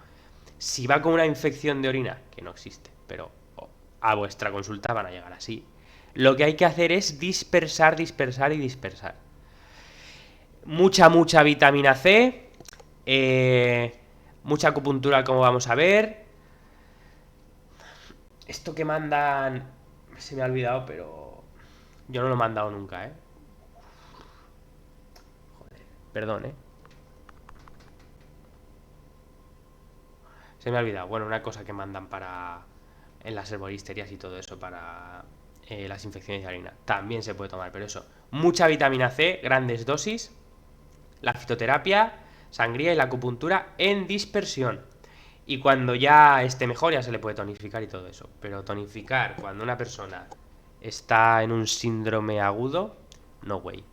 A: Si va con una infección de orina, que no existe, pero a vuestra consulta van a llegar así, lo que hay que hacer es dispersar, dispersar y dispersar. Mucha vitamina C, mucha acupuntura, como vamos a ver. Esto que mandan, se me ha olvidado, pero yo no lo he mandado nunca, ¿eh? Joder, perdón, ¿eh? Se me ha olvidado. Bueno, una cosa que mandan en las herboristerías y todo eso para las infecciones de harina. También se puede tomar, pero eso. Mucha vitamina C, grandes dosis. La fitoterapia, sangría y la acupuntura en dispersión. Y cuando ya esté mejor ya se le puede tonificar y todo eso. Pero tonificar cuando una persona está en un síndrome agudo, no way.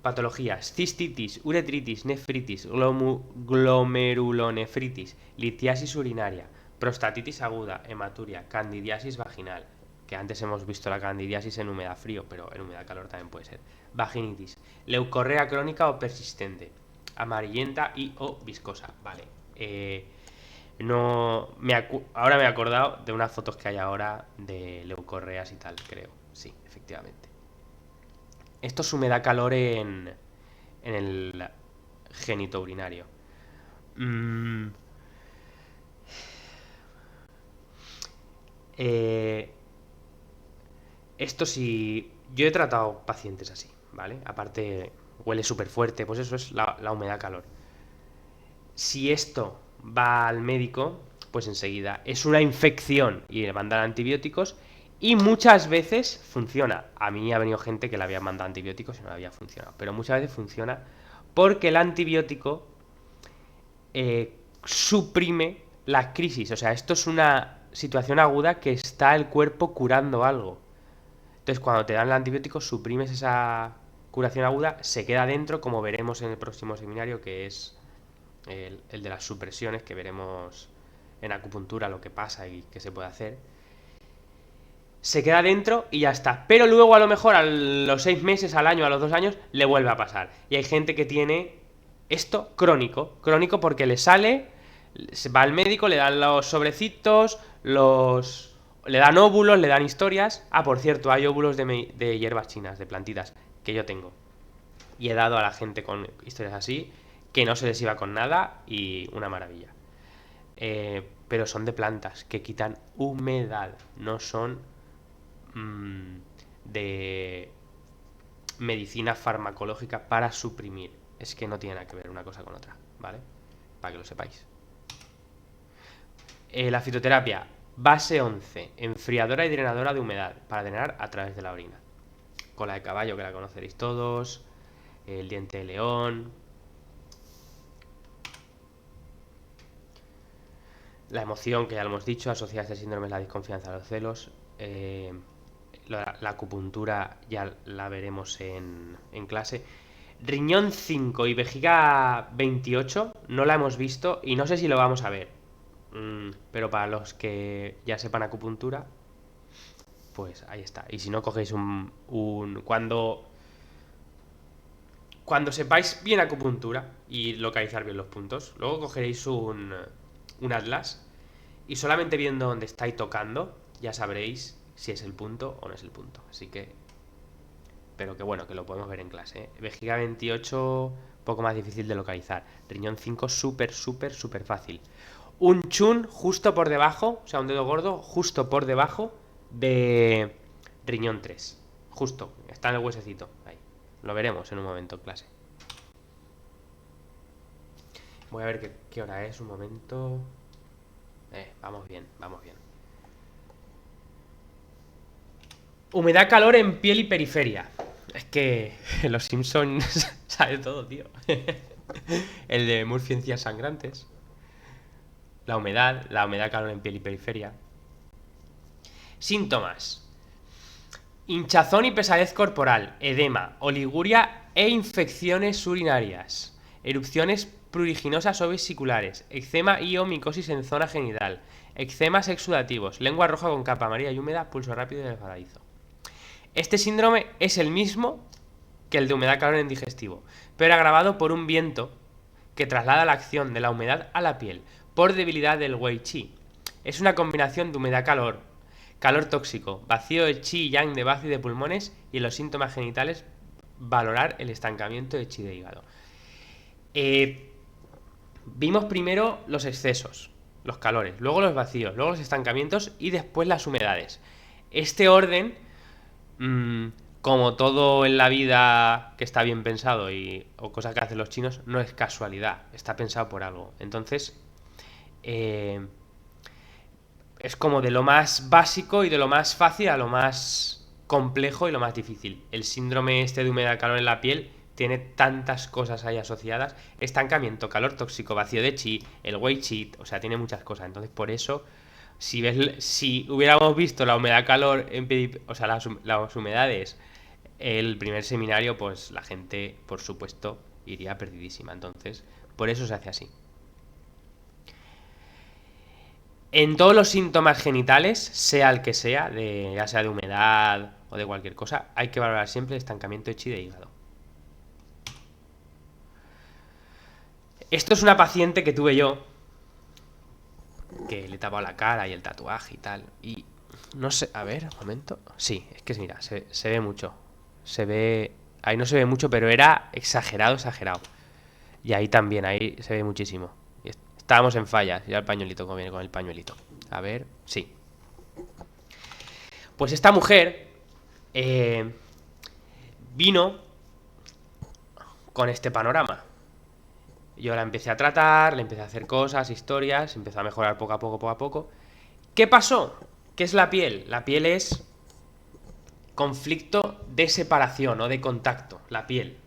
A: Patologías: cistitis, uretritis, nefritis, glomerulonefritis, litiasis urinaria, prostatitis aguda, hematuria, candidiasis vaginal, que antes hemos visto la candidiasis en humedad frío, pero en humedad calor también puede ser, vaginitis, leucorrea crónica o persistente, amarillenta y o viscosa. Vale. No ahora me he acordado de unas fotos que hay ahora de leucorreas y tal, creo. Sí, efectivamente. Esto es humedad-calor en el genito urinario. Mm, eh, esto sí. Yo he tratado pacientes así, ¿vale? Aparte, huele súper fuerte, pues eso es la humedad-calor. Si esto va al médico, pues enseguida es una infección y le mandan antibióticos. Y muchas veces funciona. A mí ha venido gente que le había mandado antibióticos y no le había funcionado. Pero muchas veces funciona porque el antibiótico suprime la crisis. O sea, esto es una situación aguda que está el cuerpo curando algo. Entonces, cuando te dan el antibiótico, suprimes esa curación aguda, se queda dentro, como veremos en el próximo seminario, que es el de las supresiones, que veremos en acupuntura lo que pasa y qué se puede hacer, se queda dentro y ya está. Pero luego a lo mejor a los 6 meses, al año, a los 2 años, le vuelve a pasar. Y hay gente que tiene esto crónico. Crónico porque le sale, se va al médico, le dan los sobrecitos, le dan óvulos, le dan historias. Ah, por cierto, hay óvulos de hierbas chinas, de plantitas, que yo tengo. Y he dado a la gente con historias así, que no se les iba con nada y una maravilla. Pero son de plantas que quitan humedad, no son de medicina farmacológica para suprimir. Es que no tiene nada que ver una cosa con otra, ¿vale? Para que lo sepáis. La fitoterapia, base 11, enfriadora y drenadora de humedad, para drenar a través de la orina. Cola de caballo, que la conoceréis todos, el diente de león, la emoción, que ya lo hemos dicho, asociada a este síndrome es la desconfianza, los celos. La acupuntura ya la veremos en clase. Riñón 5 y vejiga 28 no la hemos visto y no sé si lo vamos a ver. Pero para los que ya sepan acupuntura, pues ahí está. Y si no, cogéis cuando sepáis bien acupuntura y localizar bien los puntos, luego cogeréis un atlas y solamente viendo dónde estáis tocando ya sabréis si es el punto o no es el punto. Así que... Pero que bueno, que lo podemos ver en clase, ¿eh? Vejiga 28, poco más difícil de localizar. Riñón 5, súper, súper, súper fácil. Un chun justo por debajo, o sea, un dedo gordo justo por debajo de riñón 3. Justo, está en el huesecito. Ahí. Lo veremos en un momento en clase. Voy a ver qué hora es, un momento. Vamos bien, vamos bien. Humedad, calor en piel y periferia. Es que los Simpsons sabe todo, tío. El de Murphy, ciencias sangrantes. La humedad, calor en piel y periferia. Síntomas: hinchazón y pesadez corporal, edema, oliguria e infecciones urinarias, erupciones pruriginosas o vesiculares, eczema y o micosis en zona genital, eczemas exudativos, lengua roja con capa amarilla y húmeda, pulso rápido y resbaladizo. Este síndrome es el mismo que el de humedad-calor en digestivo, pero agravado por un viento que traslada la acción de la humedad a la piel, por debilidad del wei qi. Es una combinación de humedad-calor, calor tóxico, vacío de chi y yang de bazo y de pulmones, y en los síntomas genitales valorar el estancamiento de chi de hígado. Vimos primero los excesos, los calores, luego los vacíos, luego los estancamientos y después las humedades. Este orden, como todo en la vida que está bien pensado o cosas que hacen los chinos, no es casualidad, está pensado por algo. Entonces, es como de lo más básico y de lo más fácil a lo más complejo y lo más difícil. El síndrome este de humedad-calor en la piel tiene tantas cosas ahí asociadas: estancamiento, calor tóxico, vacío de chi, el wei qi, o sea, tiene muchas cosas. Entonces, por eso, si hubiéramos visto la humedad-calor, o sea, las humedades, el primer seminario, pues la gente, por supuesto, iría perdidísima. Entonces, por eso se hace así. En todos los síntomas genitales, sea el que sea, ya sea de humedad o de cualquier cosa, hay que valorar siempre el estancamiento de chi de hígado. Esto es una paciente que tuve yo, que le tapaba la cara y el tatuaje y tal. Y no sé, a ver, un momento. Sí, es que mira, se ve mucho. Se ve... Ahí no se ve mucho, pero era exagerado, exagerado. Y ahí también, ahí se ve muchísimo. Estábamos en fallas, ya el pañuelito, como viene con el pañuelito. A ver, sí. Pues esta mujer vino con este panorama. Yo la empecé a tratar, le empecé a hacer cosas, historias, empezó a mejorar poco a poco, poco a poco. ¿Qué pasó? ¿Qué es la piel? La piel es conflicto de separación o de contacto. La piel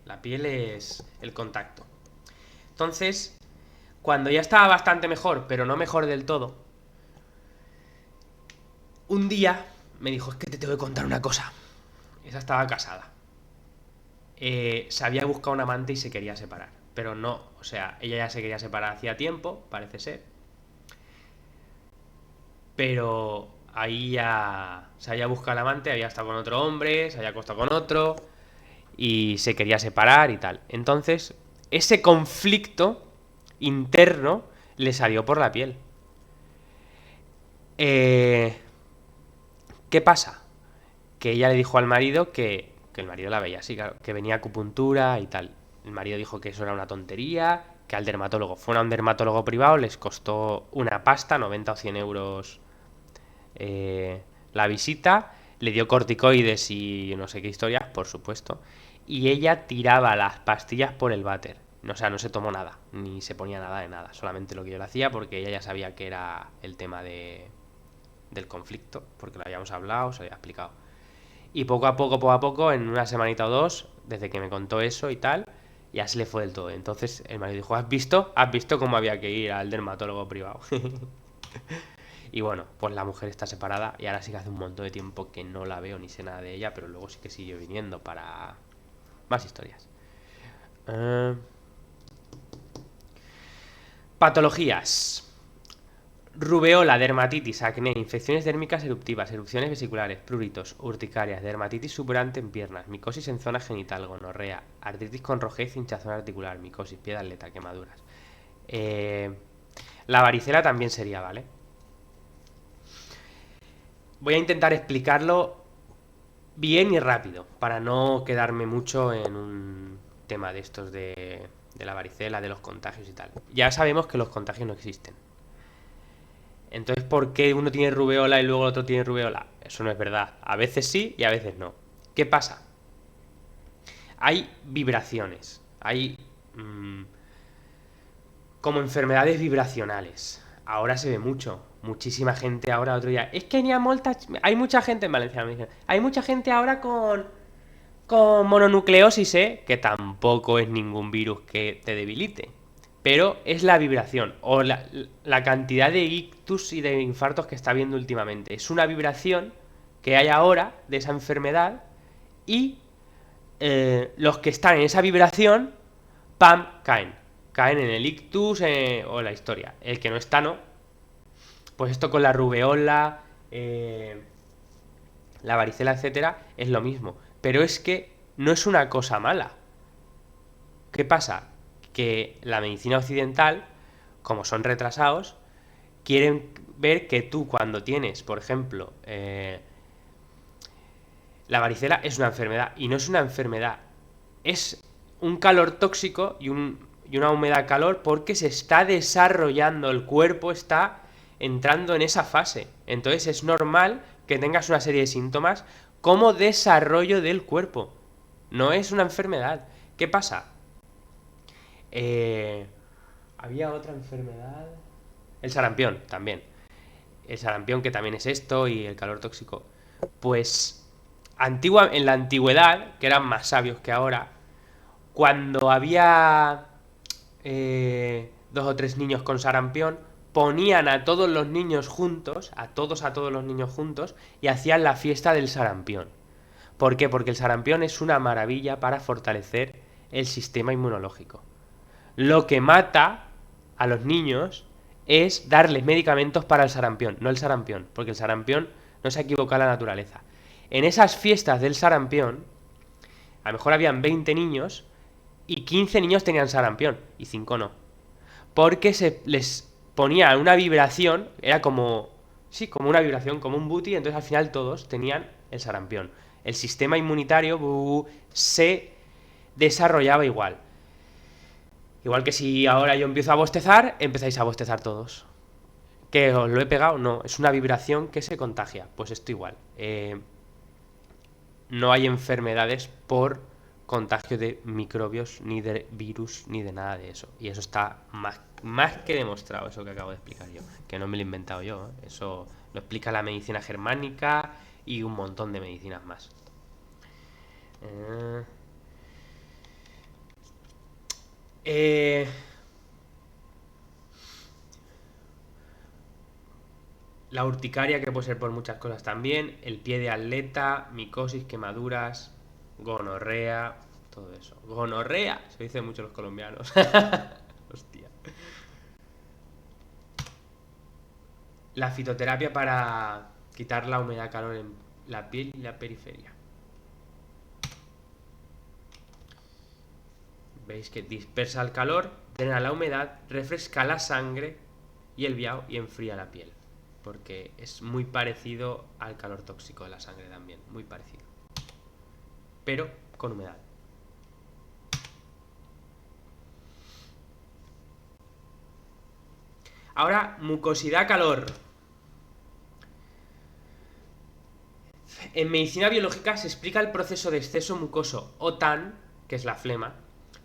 A: es el contacto. Entonces, cuando ya estaba bastante mejor, pero no mejor del todo, un día me dijo: es que te tengo que contar una cosa. Esa estaba casada. Se había buscado un amante y se quería separar. Pero no, o sea, ella ya se quería separar hacía tiempo, parece ser. pero ahí ya se había buscado al amante, había estado con otro hombre, se había acostado con otro y se quería separar y tal. Entonces, ese conflicto interno le salió por la piel. Eh, ¿Qué pasa? Que ella le dijo al marido que el marido la veía así, claro, que venía acupuntura y tal. El marido dijo que eso era una tontería, que al dermatólogo, fuera a un dermatólogo privado, les costó una pasta, 90 o 100 euros la visita, le dio corticoides y no sé qué historias, por supuesto, y ella tiraba las pastillas por el váter. O sea, no se tomó nada, ni se ponía nada de nada, solamente lo que yo le hacía porque ella ya sabía que era el tema del conflicto, porque lo habíamos hablado, se había explicado. Y poco a poco, en una semanita o dos, desde que me contó eso y tal, ya se le fue del todo. Entonces el marido dijo, ¿has visto? ¿Has visto cómo había que ir al dermatólogo privado? Y bueno, pues la mujer está separada y ahora sí que hace un montón de tiempo que no la veo ni sé nada de ella, pero luego sí que sigue viniendo para más historias. Eh, Patologías. Rubeola, dermatitis, acné, infecciones dérmicas eruptivas, erupciones vesiculares, pruritos, urticarias, dermatitis supurante en piernas, micosis en zona genital, gonorrea, artritis con rojez, hinchazón articular, micosis, pie de atleta, quemaduras. Eh, la varicela también sería, ¿vale? Voy a intentar explicarlo bien y rápido, para no quedarme mucho en un tema de estos de la varicela, de los contagios y tal. Ya sabemos que los contagios no existen. Entonces, ¿por qué uno tiene rubeola y luego el otro tiene rubeola? Eso no es verdad. A veces sí y a veces no. ¿Qué pasa? Hay vibraciones. Hay como enfermedades vibracionales. Ahora se ve mucho. Muchísima gente ahora, otro día. Es que hay mucha gente en Valencia, me dicen. Hay mucha gente ahora con mononucleosis, ¿eh? Que tampoco es ningún virus que te debilite. Pero es la vibración o la cantidad de ictus y de infartos que está habiendo últimamente. Es una vibración que hay ahora de esa enfermedad y los que están en esa vibración, ¡pam!, caen. Caen en el ictus o la historia. El que no está, no. Pues esto con la rubeola, la varicela, etcétera, es lo mismo. Pero es que no es una cosa mala. ¿Qué pasa? Que la medicina occidental, como son retrasados, quieren ver que tú cuando tienes, por ejemplo, la varicela es una enfermedad y no es una enfermedad, es un calor tóxico y una humedad calor porque se está desarrollando, el cuerpo está entrando en esa fase. Entonces es normal que tengas una serie de síntomas como desarrollo del cuerpo. No es una enfermedad. ¿Qué pasa? Eh, Había otra enfermedad. El sarampión, también. El sarampión, que también es esto, y el calor tóxico. Pues en la antigüedad, que eran más sabios que ahora, cuando había dos o tres niños con sarampión, ponían a todos los niños juntos, a todos los niños juntos, y hacían la fiesta del sarampión. ¿Por qué? Porque el sarampión es una maravilla para fortalecer el sistema inmunológico. Lo que mata a los niños es darles medicamentos para el sarampión, no el sarampión, porque el sarampión no se ha equivocado la naturaleza. En esas fiestas del sarampión, a lo mejor habían 20 niños y 15 niños tenían sarampión y 5 no. Porque se les ponía una vibración, era como, sí, como una vibración, como un booty, entonces al final todos tenían el sarampión. El sistema inmunitario se desarrollaba igual. Igual que si ahora yo empiezo a bostezar, empezáis a bostezar todos. ¿Que os lo he pegado? No, es una vibración que se contagia. Pues esto igual. No hay enfermedades por contagio de microbios, ni de virus, ni de nada de eso. Y eso está más que demostrado, eso que acabo de explicar yo. Que no me lo he inventado yo. Eso lo explica la medicina germánica y un montón de medicinas más. Eh, La urticaria, que puede ser por muchas cosas también, el pie de atleta, micosis, quemaduras, gonorrea, todo eso. Gonorrea, se dice mucho los colombianos. Hostia. La fitoterapia para quitar la humedad, calor en la piel y la periferia. Veis que dispersa el calor, drena la humedad, refresca la sangre y el viao y enfría la piel. Porque es muy parecido al calor tóxico de la sangre también, muy parecido. Pero con humedad. Ahora, mucosidad, calor. En medicina biológica se explica el proceso de exceso mucoso o TAN, que es la flema,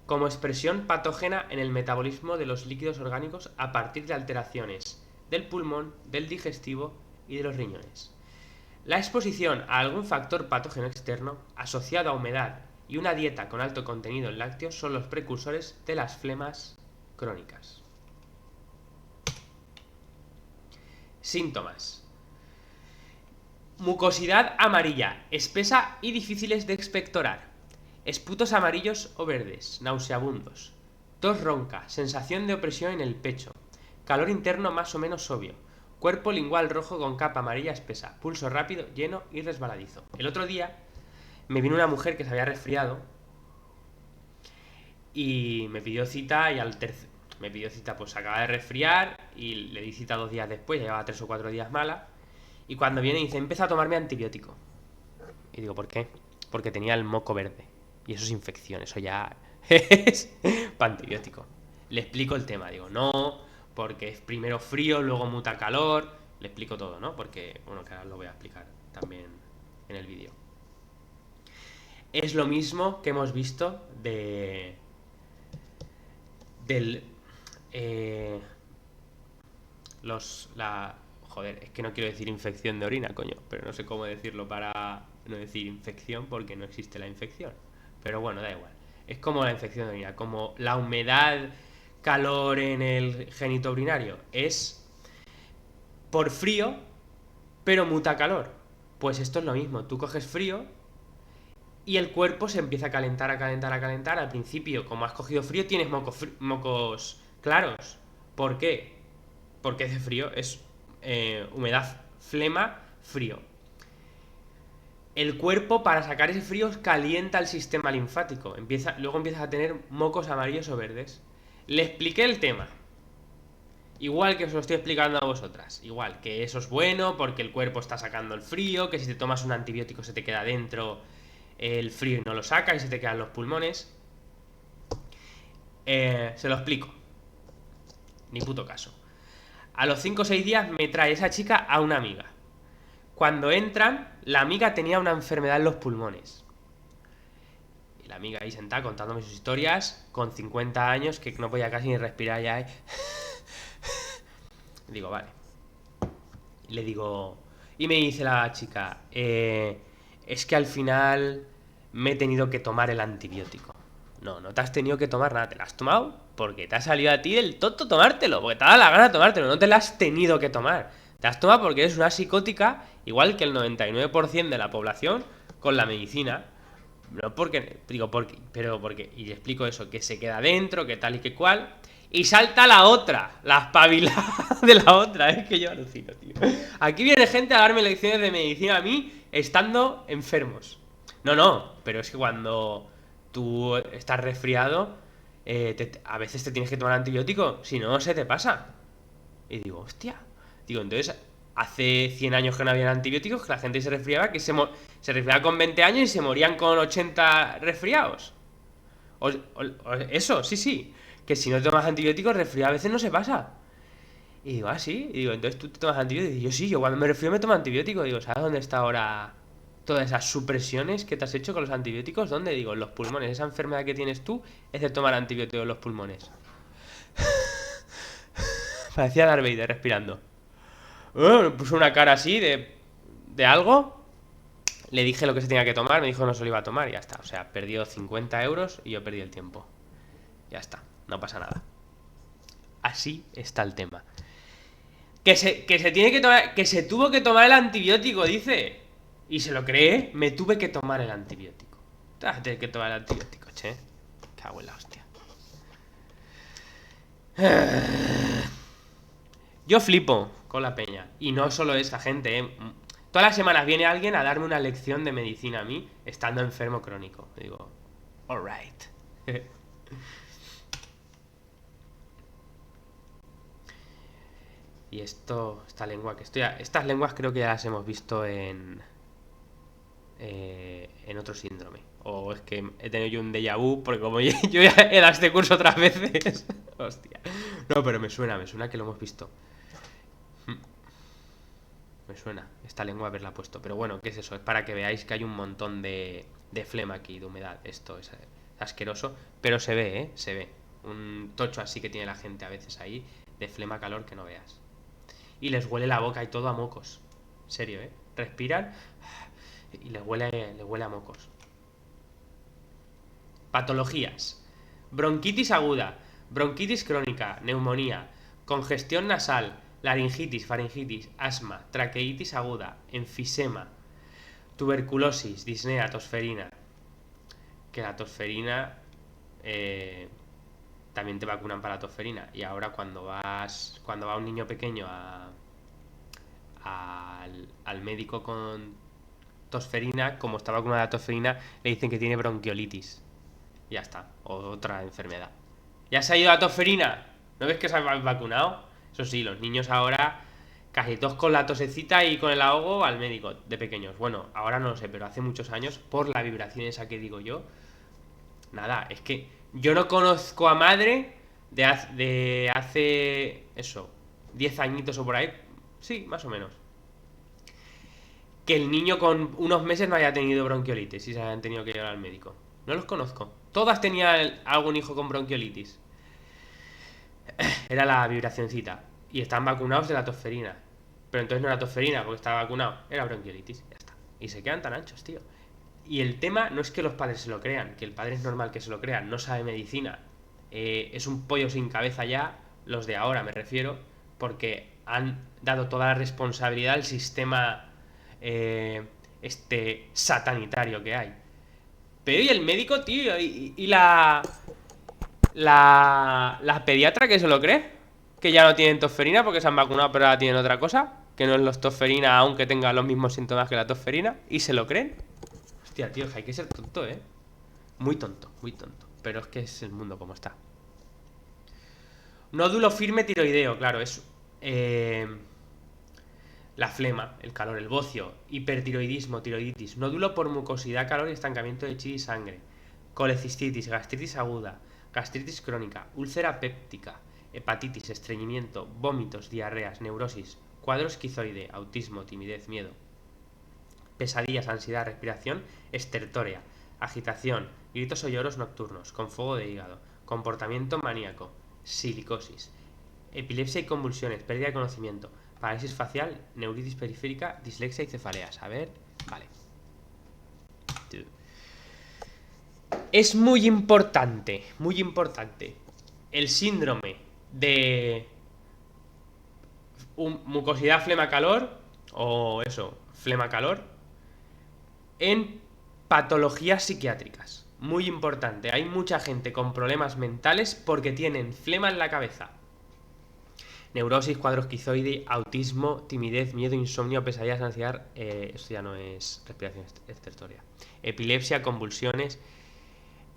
A: como expresión patógena en el metabolismo de los líquidos orgánicos a partir de alteraciones del pulmón, del digestivo y de los riñones. La exposición a algún factor patógeno externo asociado a humedad y una dieta con alto contenido en lácteos son los precursores de las flemas crónicas. Síntomas. Mucosidad amarilla, espesa y difíciles de expectorar. Esputos amarillos o verdes, nauseabundos. Tos ronca, sensación de opresión en el pecho. Calor interno más o menos obvio. Cuerpo lingual rojo con capa amarilla espesa. Pulso rápido, lleno y resbaladizo. El otro día me vino una mujer que se había resfriado y me pidió cita y me pidió cita, pues se acaba de resfriar y le di cita 2 días después, ya llevaba 3 o 4 días mala. Y cuando viene dice, empieza a tomarme antibiótico. Y digo, ¿por qué? Porque tenía el moco verde. Y eso es infección, eso ya es para antibiótico. Le explico el tema, digo, no, porque es primero frío, luego muta calor. Le explico todo, ¿no? Porque, bueno, que ahora lo voy a explicar también en el vídeo. Es lo mismo que hemos visto del joder, es que no quiero decir infección de orina, coño, pero no sé cómo decirlo para no decir infección porque no existe la infección. Pero bueno, da igual. Es como la infección de orina, como la humedad, calor en el genito urinario. Es por frío, pero muta calor. Pues esto es lo mismo. Tú coges frío y el cuerpo se empieza a calentar, a calentar, a calentar. Al principio, como has cogido frío, tienes mocos claros. ¿Por qué? Porque es de frío, es humedad, flema, frío. El cuerpo, para sacar ese frío, calienta el sistema linfático. Luego empiezas a tener mocos amarillos o verdes. Le expliqué el tema. Igual que os lo estoy explicando a vosotras. Igual, que eso es bueno porque el cuerpo está sacando el frío, que si te tomas un antibiótico se te queda dentro el frío y no lo saca y se te quedan los pulmones. Se lo explico. Ni puto caso. A los 5 o 6 días me trae esa chica a una amiga. Cuando entran, la amiga tenía una enfermedad en los pulmones. Y la amiga ahí sentada contándome sus historias, con 50 años, que no podía casi ni respirar ya. Digo, vale. Y le digo... Y me dice la chica, es que al final me he tenido que tomar el antibiótico. No, no te has tenido que tomar nada, te lo has tomado porque te ha salido a ti del tonto tomártelo, porque te da la gana de tomártelo, no te lo has tenido que tomar. Te has tomado porque eres una psicótica, igual que el 99% de la población, con la medicina. No porque, digo, porque, y le explico eso, que se queda dentro, que tal y que cual. Y salta la otra, la espabilada de la otra, es que yo alucino, tío. Aquí viene gente a darme lecciones de medicina a mí, estando enfermos. No, pero es que cuando tú estás resfriado, a veces te tienes que tomar antibiótico, si no, se te pasa. Y digo, hostia. Digo, entonces, hace 100 años que no había antibióticos, que la gente se resfriaba, se resfriaba con 20 años y se morían con 80 resfriados. Eso, sí. Que si no tomas antibióticos, resfriado a veces no se pasa. Y digo, ah, sí. Y digo, entonces tú te tomas antibióticos. Y yo, sí, yo cuando me resfrío me tomo antibióticos. Digo, ¿sabes dónde está ahora todas esas supresiones que te has hecho con los antibióticos? ¿Dónde? Digo, en los pulmones. Esa enfermedad que tienes tú es de tomar antibióticos en los pulmones. Parecía Darth Vader respirando. Me puso una cara así de algo. Le dije lo que se tenía que tomar, me dijo que no se lo iba a tomar y ya está. O sea, perdió 50 euros y yo perdí el tiempo. Ya está, no pasa nada. Así está el tema. Que se tiene que tomar. Que se tuvo que tomar el antibiótico, dice. Y se lo cree, me tuve que tomar el antibiótico. Te vas a tener que tomar el antibiótico, che. Cago en la hostia. Yo flipo. con la peña. Y no solo esa gente, Todas las semanas viene alguien a darme una lección de medicina a mí, estando enfermo crónico. Digo, alright. Y esta lengua que estoy... Estas lenguas creo que ya las hemos visto en otro síndrome. O es que he tenido yo un déjà vu, porque como yo ya he dado este curso otras veces. Hostia. No, pero me suena que lo hemos visto. Me suena esta lengua haberla puesto. Pero bueno, ¿qué es eso? Es para que veáis que hay un montón de flema aquí, de humedad. Esto es asqueroso. Pero se ve, ¿eh? Se ve. Un tocho así que tiene la gente a veces ahí, de flema calor que no veas. Y les huele la boca y todo a mocos. En serio, ¿eh? Respiran y les huele a mocos. Patologías: bronquitis aguda, bronquitis crónica, neumonía, congestión nasal, laringitis, faringitis, asma, traqueitis aguda, enfisema, tuberculosis, disnea, tosferina. Que la tosferina también te vacunan para la tosferina. Y ahora cuando va un niño pequeño al médico con tosferina, como está vacunada la tosferina, le dicen que tiene bronquiolitis. Ya está, otra enfermedad. ¿Ya se ha ido la tosferina? ¿No ves que se ha vacunado? Eso sí, los niños ahora, casi todos con la tosecita y con el ahogo al médico, de pequeños. Bueno, ahora no lo sé, pero hace muchos años, por la vibración esa que digo yo, nada, es que yo no conozco a madre de hace, eso, 10 añitos o por ahí. Sí, más o menos. Que el niño con unos meses no haya tenido bronquiolitis y se hayan tenido que llevar al médico. No los conozco. Todas tenían algún hijo con bronquiolitis. Era la vibracioncita. Y están vacunados de la tosferina. Pero entonces no era tosferina porque estaba vacunado. Era bronquiolitis. Ya está. Y se quedan tan anchos, tío. Y el tema no es que los padres se lo crean. Que el padre es normal que se lo crean. No sabe medicina. Es un pollo sin cabeza ya. Los de ahora me refiero. Porque han dado toda la responsabilidad al sistema satanitario que hay. Pero y el médico, tío, y la pediatra que se lo cree, que ya no tienen tosferina porque se han vacunado, pero ahora tienen otra cosa, que no es los tosferina, aunque tengan los mismos síntomas que la tosferina, y se lo creen. Hostia, tío, hay que ser tonto, muy tonto, muy tonto. Pero es que es el mundo como está. Nódulo firme tiroideo, claro, es la flema, el calor, el bocio, hipertiroidismo, tiroiditis, nódulo por mucosidad, calor y estancamiento de chi y sangre, colecistitis, gastritis aguda, gastritis crónica, úlcera péptica, hepatitis, estreñimiento, vómitos, diarreas, neurosis, cuadro esquizoide, autismo, timidez, miedo, pesadillas, ansiedad, respiración estertórea, agitación, gritos o lloros nocturnos, con fuego de hígado, comportamiento maníaco, silicosis, epilepsia y convulsiones, pérdida de conocimiento, parálisis facial, neuritis periférica, dislexia y cefaleas. A ver, vale. Es muy importante, el síndrome de mucosidad flema-calor, o eso, flema-calor, en patologías psiquiátricas. Muy importante, hay mucha gente con problemas mentales porque tienen flema en la cabeza. Neurosis, cuadro esquizoide, autismo, timidez, miedo, insomnio, pesadillas, ansiedad. Esto ya no es respiración estertórea. Epilepsia, convulsiones.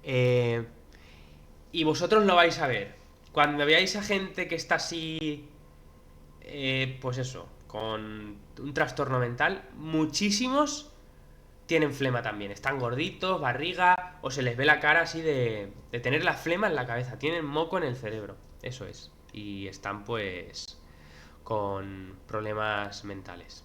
A: Y vosotros lo vais a ver. Cuando veáis a gente que está así, pues eso, con un trastorno mental, muchísimos tienen flema también. Están gorditos, barriga, o se les ve la cara así de tener la flema en la cabeza. Tienen moco en el cerebro. Eso es. Y están pues con problemas mentales.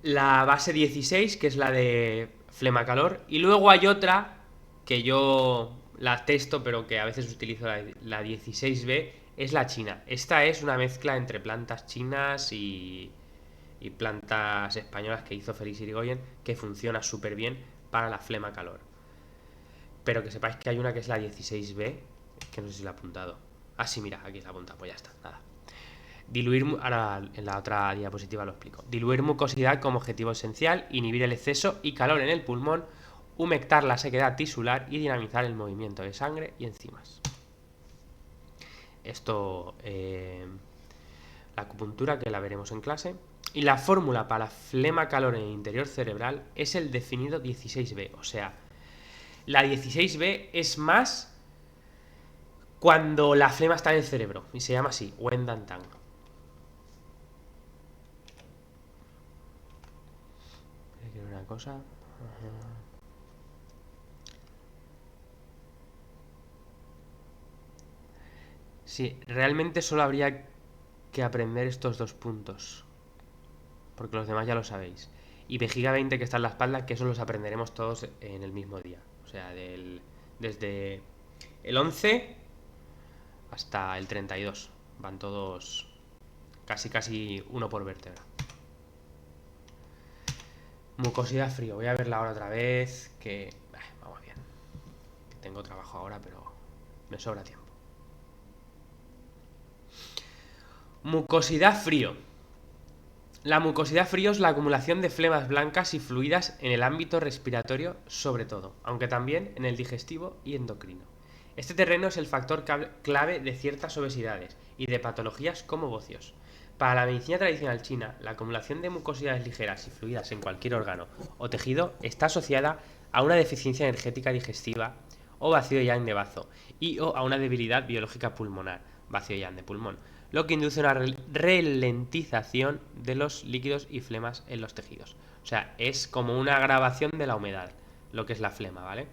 A: La base 16, que es la de flema calor, y luego hay otra que yo la testo pero que a veces utilizo, la 16B, es la china. Esta es una mezcla entre plantas chinas y plantas españolas que hizo Félix Irigoyen, que funciona súper bien para la flema calor. Pero que sepáis que hay una que es la 16B, que no sé si la he apuntado. Ah, sí, mira, aquí está apuntado, pues ya está, nada. Diluir, ahora en la otra diapositiva lo explico. Diluir mucosidad como objetivo esencial, inhibir el exceso y calor en el pulmón, humectar la sequedad tisular y dinamizar el movimiento de sangre y enzimas. Esto, la acupuntura, que la veremos en clase. Y la fórmula para flema calor en el interior cerebral es el definido 16B. O sea, la 16B es más cuando la flema está en el cerebro. Y se llama así, Wen Dan Tang. Una cosa. Sí, realmente solo habría que aprender estos dos puntos, porque los demás ya lo sabéis. Y vejiga 20, que está en la espalda, que eso los aprenderemos todos en el mismo día. O sea, desde el 11 hasta el 32. Van todos casi uno por vértebra. Mucosidad frío. Voy a verla ahora otra vez, que vamos bien. Tengo trabajo ahora, pero me sobra tiempo. Mucosidad frío. La mucosidad frío es la acumulación de flemas blancas y fluidas en el ámbito respiratorio sobre todo, aunque también en el digestivo y endocrino. Este terreno es el factor clave de ciertas obesidades y de patologías como bocios. Para la medicina tradicional china, la acumulación de mucosidades ligeras y fluidas en cualquier órgano o tejido está asociada a una deficiencia energética digestiva o vacío de yang de bazo y o a una debilidad biológica pulmonar, vacío de yang de pulmón, lo que induce una ralentización de los líquidos y flemas en los tejidos. O sea, es como una agravación de la humedad, lo que es la flema, ¿vale?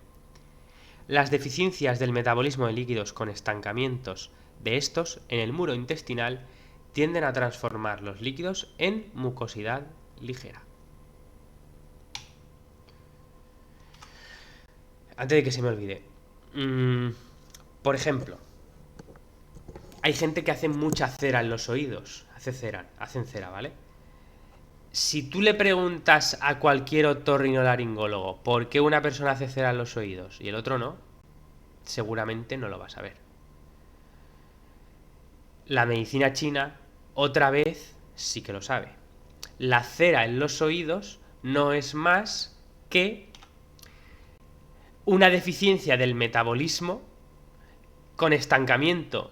A: Las deficiencias del metabolismo de líquidos con estancamientos de estos en el muro intestinal tienden a transformar los líquidos en mucosidad ligera. Antes de que se me olvide, por ejemplo, hay gente que hace mucha cera en los oídos. Hacen cera, ¿vale? Si tú le preguntas a cualquier otorrinolaringólogo por qué una persona hace cera en los oídos y el otro no, seguramente no lo vas a ver. La medicina china, otra vez, sí que lo sabe. La cera en los oídos no es más que una deficiencia del metabolismo con estancamiento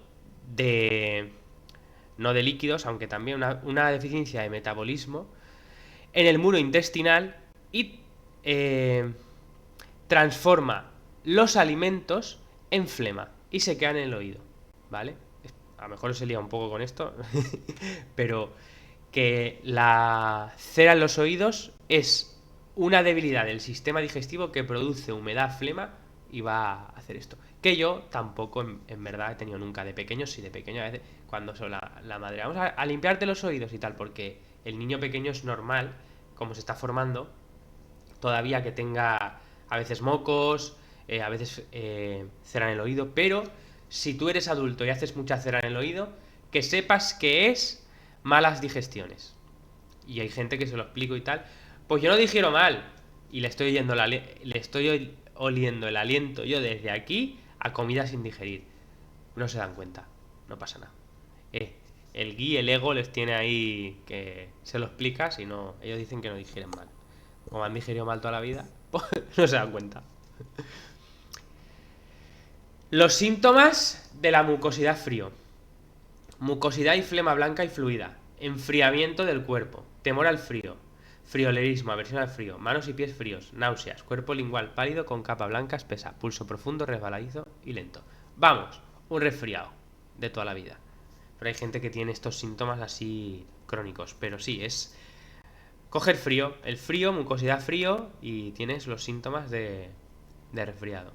A: no de líquidos, aunque también una deficiencia de metabolismo en el muro intestinal y transforma los alimentos en flema y se quedan en el oído, ¿vale? A lo mejor se lía un poco con esto, pero que la cera en los oídos es una debilidad del sistema digestivo que produce humedad, flema y va a hacer esto. Que yo tampoco en verdad he tenido nunca de pequeño, sí de pequeño a veces, cuando son la madre, vamos a limpiarte los oídos y tal, porque el niño pequeño es normal, como se está formando, todavía que tenga a veces mocos, a veces cera en el oído, pero si tú eres adulto y haces mucha cera en el oído, que sepas que es malas digestiones. Y hay gente que se lo explico y tal, pues yo no digiero mal, y le estoy oliendo el aliento yo desde aquí a comida sin digerir. No se dan cuenta, no pasa nada. El gui, el ego les tiene ahí que se lo explicas y no, ellos dicen que no digieren mal. Como han digerido mal toda la vida, pues no se dan cuenta. Los síntomas de la mucosidad frío. Mucosidad y flema blanca y fluida. Enfriamiento del cuerpo. Temor al frío. Friolerismo, aversión al frío. Manos y pies fríos. Náuseas. Cuerpo lingual pálido con capa blanca espesa. Pulso profundo, resbaladizo y lento. Vamos, un resfriado de toda la vida. Pero hay gente que tiene estos síntomas así crónicos. Pero sí, es coger frío. El frío, mucosidad frío y tienes los síntomas de resfriado.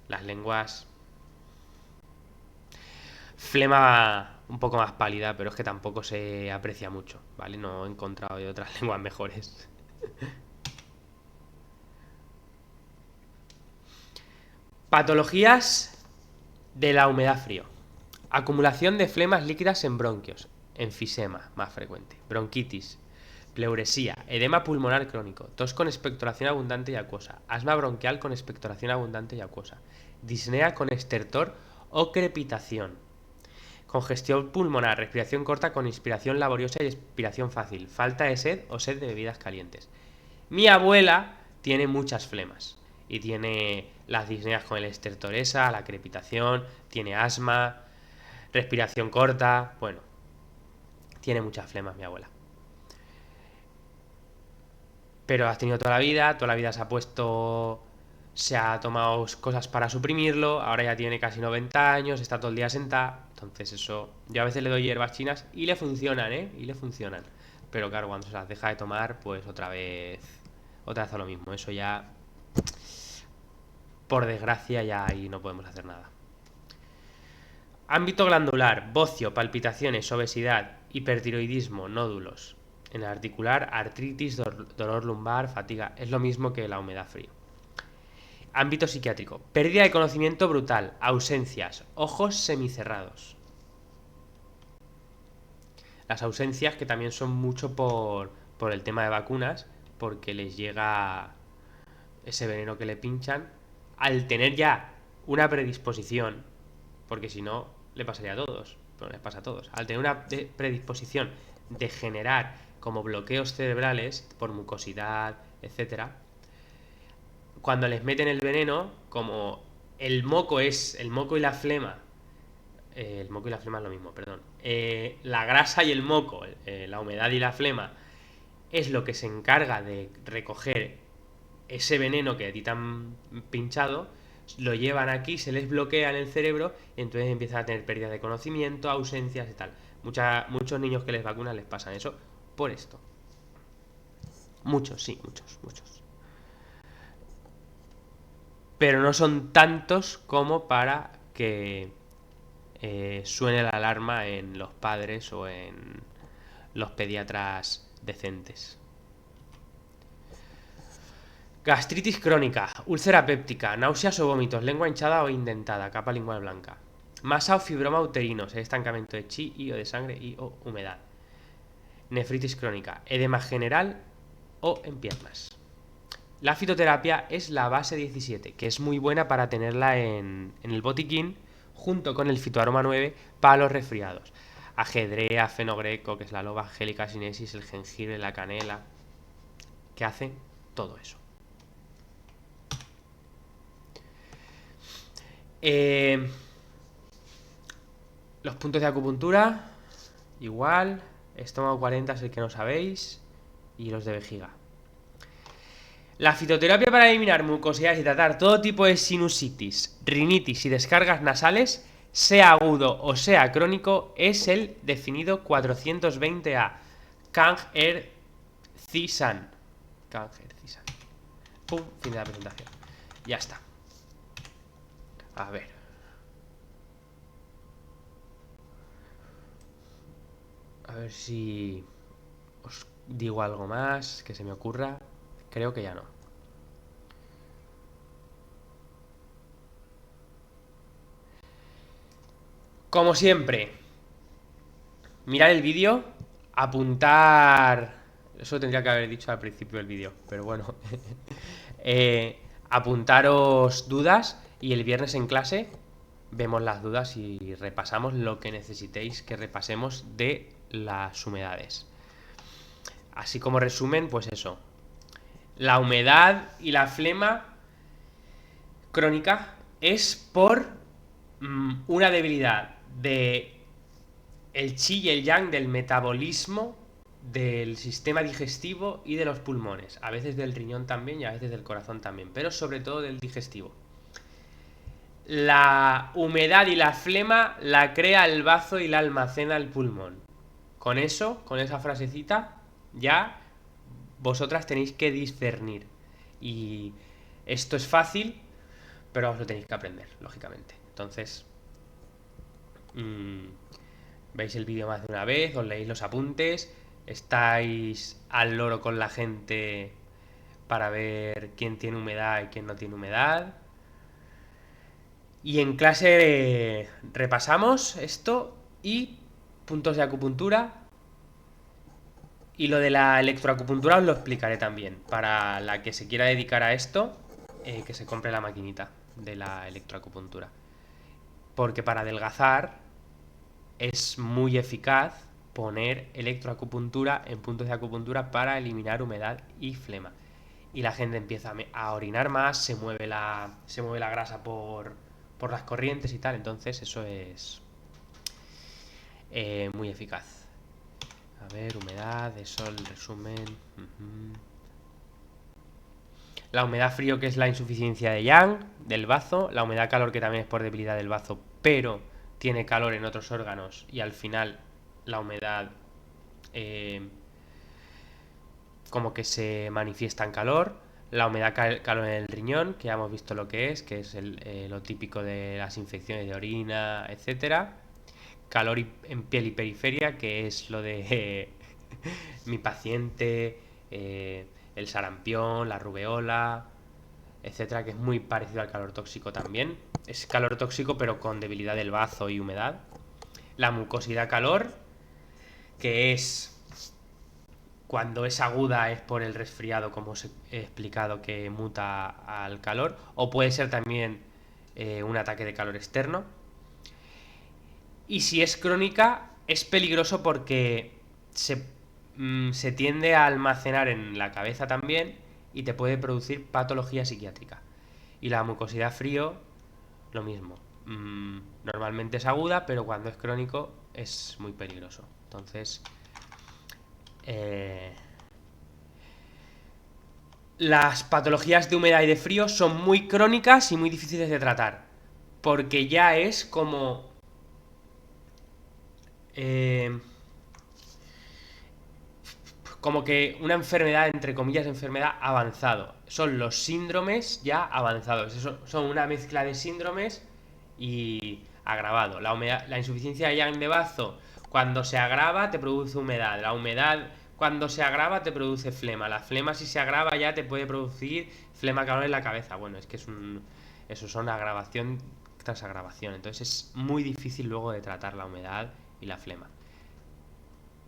A: Las lenguas... Flema un poco más pálida, pero es que tampoco se aprecia mucho, ¿vale? No he encontrado de otras lenguas mejores. Patologías de la humedad frío. Acumulación de flemas líquidas en bronquios. Enfisema, más frecuente. Bronquitis. Pleuresía. Edema pulmonar crónico. Tos con expectoración abundante y acuosa. Asma bronquial con expectoración abundante y acuosa. Disnea con estertor o crepitación. Congestión pulmonar, respiración corta con inspiración laboriosa y expiración fácil, falta de sed o sed de bebidas calientes. Mi abuela tiene muchas flemas y tiene las disneas con el estertoresa, la crepitación, tiene asma, respiración corta, bueno, tiene muchas flemas mi abuela. Pero has tenido toda la vida se ha tomado cosas para suprimirlo, ahora ya tiene casi 90 años, está todo el día sentada, entonces eso, yo a veces le doy hierbas chinas y le funcionan, ¿eh? Y le funcionan. Pero claro, cuando se las deja de tomar, pues otra vez a lo mismo, eso ya, por desgracia, ya ahí no podemos hacer nada. Ámbito glandular, bocio, palpitaciones, obesidad, hipertiroidismo, nódulos. En el articular, artritis, dolor lumbar, fatiga. Es lo mismo que la humedad frío. Ámbito psiquiátrico, pérdida de conocimiento brutal, ausencias, ojos semicerrados. Las ausencias que también son mucho por el tema de vacunas, porque les llega ese veneno que le pinchan, al tener ya una predisposición, porque si no, le pasaría a todos, pero les pasa a todos, al tener una predisposición de generar como bloqueos cerebrales por mucosidad, etcétera, cuando les meten el veneno, como el moco y la flema, el moco y la flema es lo mismo, perdón, la grasa y el moco, la humedad y la flema, es lo que se encarga de recoger ese veneno que a ti te han pinchado, lo llevan aquí, se les bloquea en el cerebro y entonces empiezan a tener pérdida de conocimiento, ausencias y tal. Muchos niños que les vacunan les pasan eso por esto. Muchos, sí, muchos. Pero no son tantos como para que suene la alarma en los padres o en los pediatras decentes. Gastritis crónica, úlcera péptica, náuseas o vómitos, lengua hinchada o indentada, capa lingual blanca. Masa o fibroma uterino, estancamiento de chi y o de sangre y o humedad. Nefritis crónica, edema general o en piernas. La fitoterapia es la base 17, que es muy buena para tenerla en el botiquín junto con el fitoaroma 9 para los resfriados. Ajedrea, fenogreco, que es la loba angélica sinensis, el jengibre, la canela, que hacen todo eso. Los puntos de acupuntura, igual. Estómago 40 es el que no sabéis. Y los de vejiga. La fitoterapia para eliminar mucosidades y tratar todo tipo de sinusitis, rinitis y descargas nasales, sea agudo o sea crónico, es el definido 420A. Kang-er-Zisan. Kang-er-Zisan. Pum, fin de la presentación. Ya está. A ver. A ver si os digo algo más que se me ocurra. Creo que ya no. Como siempre, mirar el vídeo, apuntar... Eso tendría que haber dicho al principio del vídeo, pero bueno. Apuntaros dudas y el viernes en clase vemos las dudas y repasamos lo que necesitéis que repasemos de las humedades. Así como resumen, pues eso. La humedad y la flema crónica es por una debilidad de el chi y el yang, del metabolismo, del sistema digestivo y de los pulmones. A veces del riñón también y a veces del corazón también, pero sobre todo del digestivo. La humedad y la flema la crea el bazo y la almacena el pulmón. Con eso, con esa frasecita, ya vosotras tenéis que discernir. Y esto es fácil, pero os lo tenéis que aprender, lógicamente. Entonces, veis el vídeo más de una vez, os leéis los apuntes, estáis al loro con la gente para ver quién tiene humedad y quién no tiene humedad. Y en clase repasamos esto y puntos de acupuntura. Y lo de la electroacupuntura os lo explicaré también. Para la que se quiera dedicar a esto, que se compre la maquinita de la electroacupuntura. Porque para adelgazar es muy eficaz poner electroacupuntura en puntos de acupuntura para eliminar humedad y flema. y la gente empieza a orinar más, se mueve la grasa por las corrientes y tal, entonces eso es muy eficaz. A ver, humedad, de sol, resumen. La humedad frío, que es la insuficiencia de Yang, del bazo. La humedad calor, que también es por debilidad del bazo, pero tiene calor en otros órganos y al final la humedad como que se manifiesta en calor. La humedad calor en el riñón, que ya hemos visto lo que es lo típico de las infecciones de orina, etcétera. Calor en piel y periferia, que es lo de mi paciente, el sarampión, la rubeola, etcétera, que es muy parecido al calor tóxico también. Es calor tóxico pero con debilidad del bazo y humedad. La mucosidad calor, que es cuando es aguda es por el resfriado, como os he explicado, que muta al calor, o puede ser también un ataque de calor externo. Y si es crónica, es peligroso porque se tiende a almacenar en la cabeza también y te puede producir patología psiquiátrica. Y la mucosidad frío, lo mismo. Normalmente es aguda, pero cuando es crónico es muy peligroso. Entonces, las patologías de humedad y de frío son muy crónicas y muy difíciles de tratar. Porque ya es como que una enfermedad, entre comillas, enfermedad avanzado. Son los síndromes ya avanzados. Son una mezcla de síndromes y agravado. La insuficiencia de Yang de bazo, cuando se agrava, te produce humedad. La humedad, cuando se agrava, te produce flema. La flema, si se agrava, ya te puede producir flema calor en la cabeza. Bueno, es que eso son agravación tras agravación. Entonces es muy difícil luego de tratar la humedad y la flema.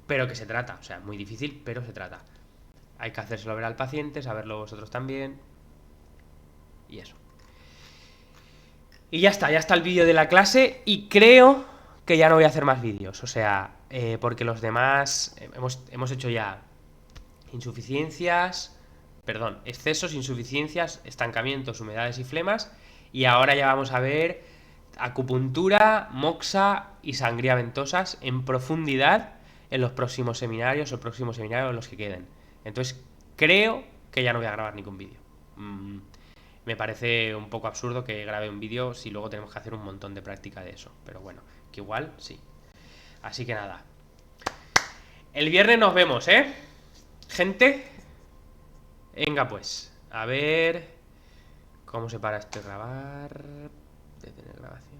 A: Pero que se trata, o sea, muy difícil, pero se trata. Hay que hacérselo ver al paciente, saberlo vosotros también. Y eso. Y ya está el vídeo de la clase. Y creo que ya no voy a hacer más vídeos. O sea, porque los demás hemos hecho ya insuficiencias, perdón, excesos, insuficiencias, estancamientos, humedades y flemas. Y ahora ya vamos a ver acupuntura, moxa y sangría ventosas en profundidad en los próximos seminarios o próximos seminarios en los que queden. Entonces, creo que ya no voy a grabar ningún vídeo. Me parece un poco absurdo que grabe un vídeo si luego tenemos que hacer un montón de práctica de eso. Pero bueno, que igual sí. Así que nada. El viernes nos vemos, ¿eh? Gente. Venga pues. A ver cómo se para esto de grabar. Detener grabación.